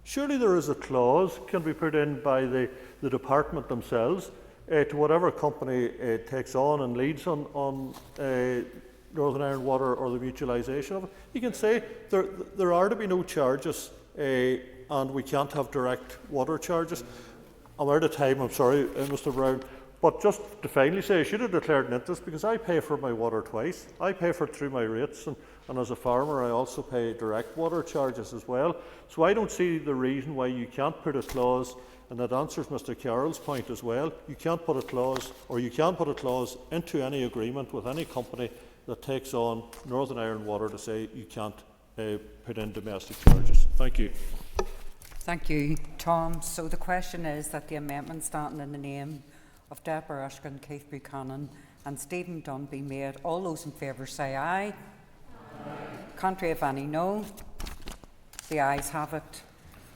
S5: Surely there is a clause can be put in by the department themselves to whatever company takes on and leads on Northern Ireland Water or the mutualisation of it. You can say there are to be no charges and we can't have direct water charges. I'm out of time, I'm sorry, Mr Brown. But just to finally say, I should have declared an interest because I pay for my water twice. I pay for it through my rates, and as a farmer, I also pay direct water charges as well. So I don't see the reason why you can't put a clause, and that answers Mr Carroll's point as well. You can't put a clause, or you can put a clause into any agreement with any company that takes on Northern Ireland Water to say you can't put in domestic charges. Thank you.
S1: Thank you, Tom. So the question is that the amendment standing in the name of Deborah Erskine, Keith Buchanan and Stephen Dunn be made. All those in favour say aye. Aye. Contrary if any, no. The ayes have it.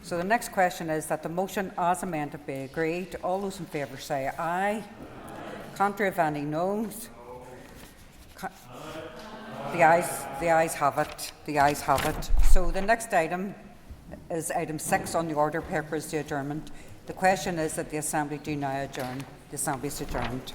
S1: So the next question is that the motion as amended be agreed. All those in favour say aye. Aye. Contrary if any, noes. The ayes have it. The ayes have it. So the next item is item 6 on the order paper is the adjournment. The question is that the Assembly do now adjourn. The Assembly is adjourned.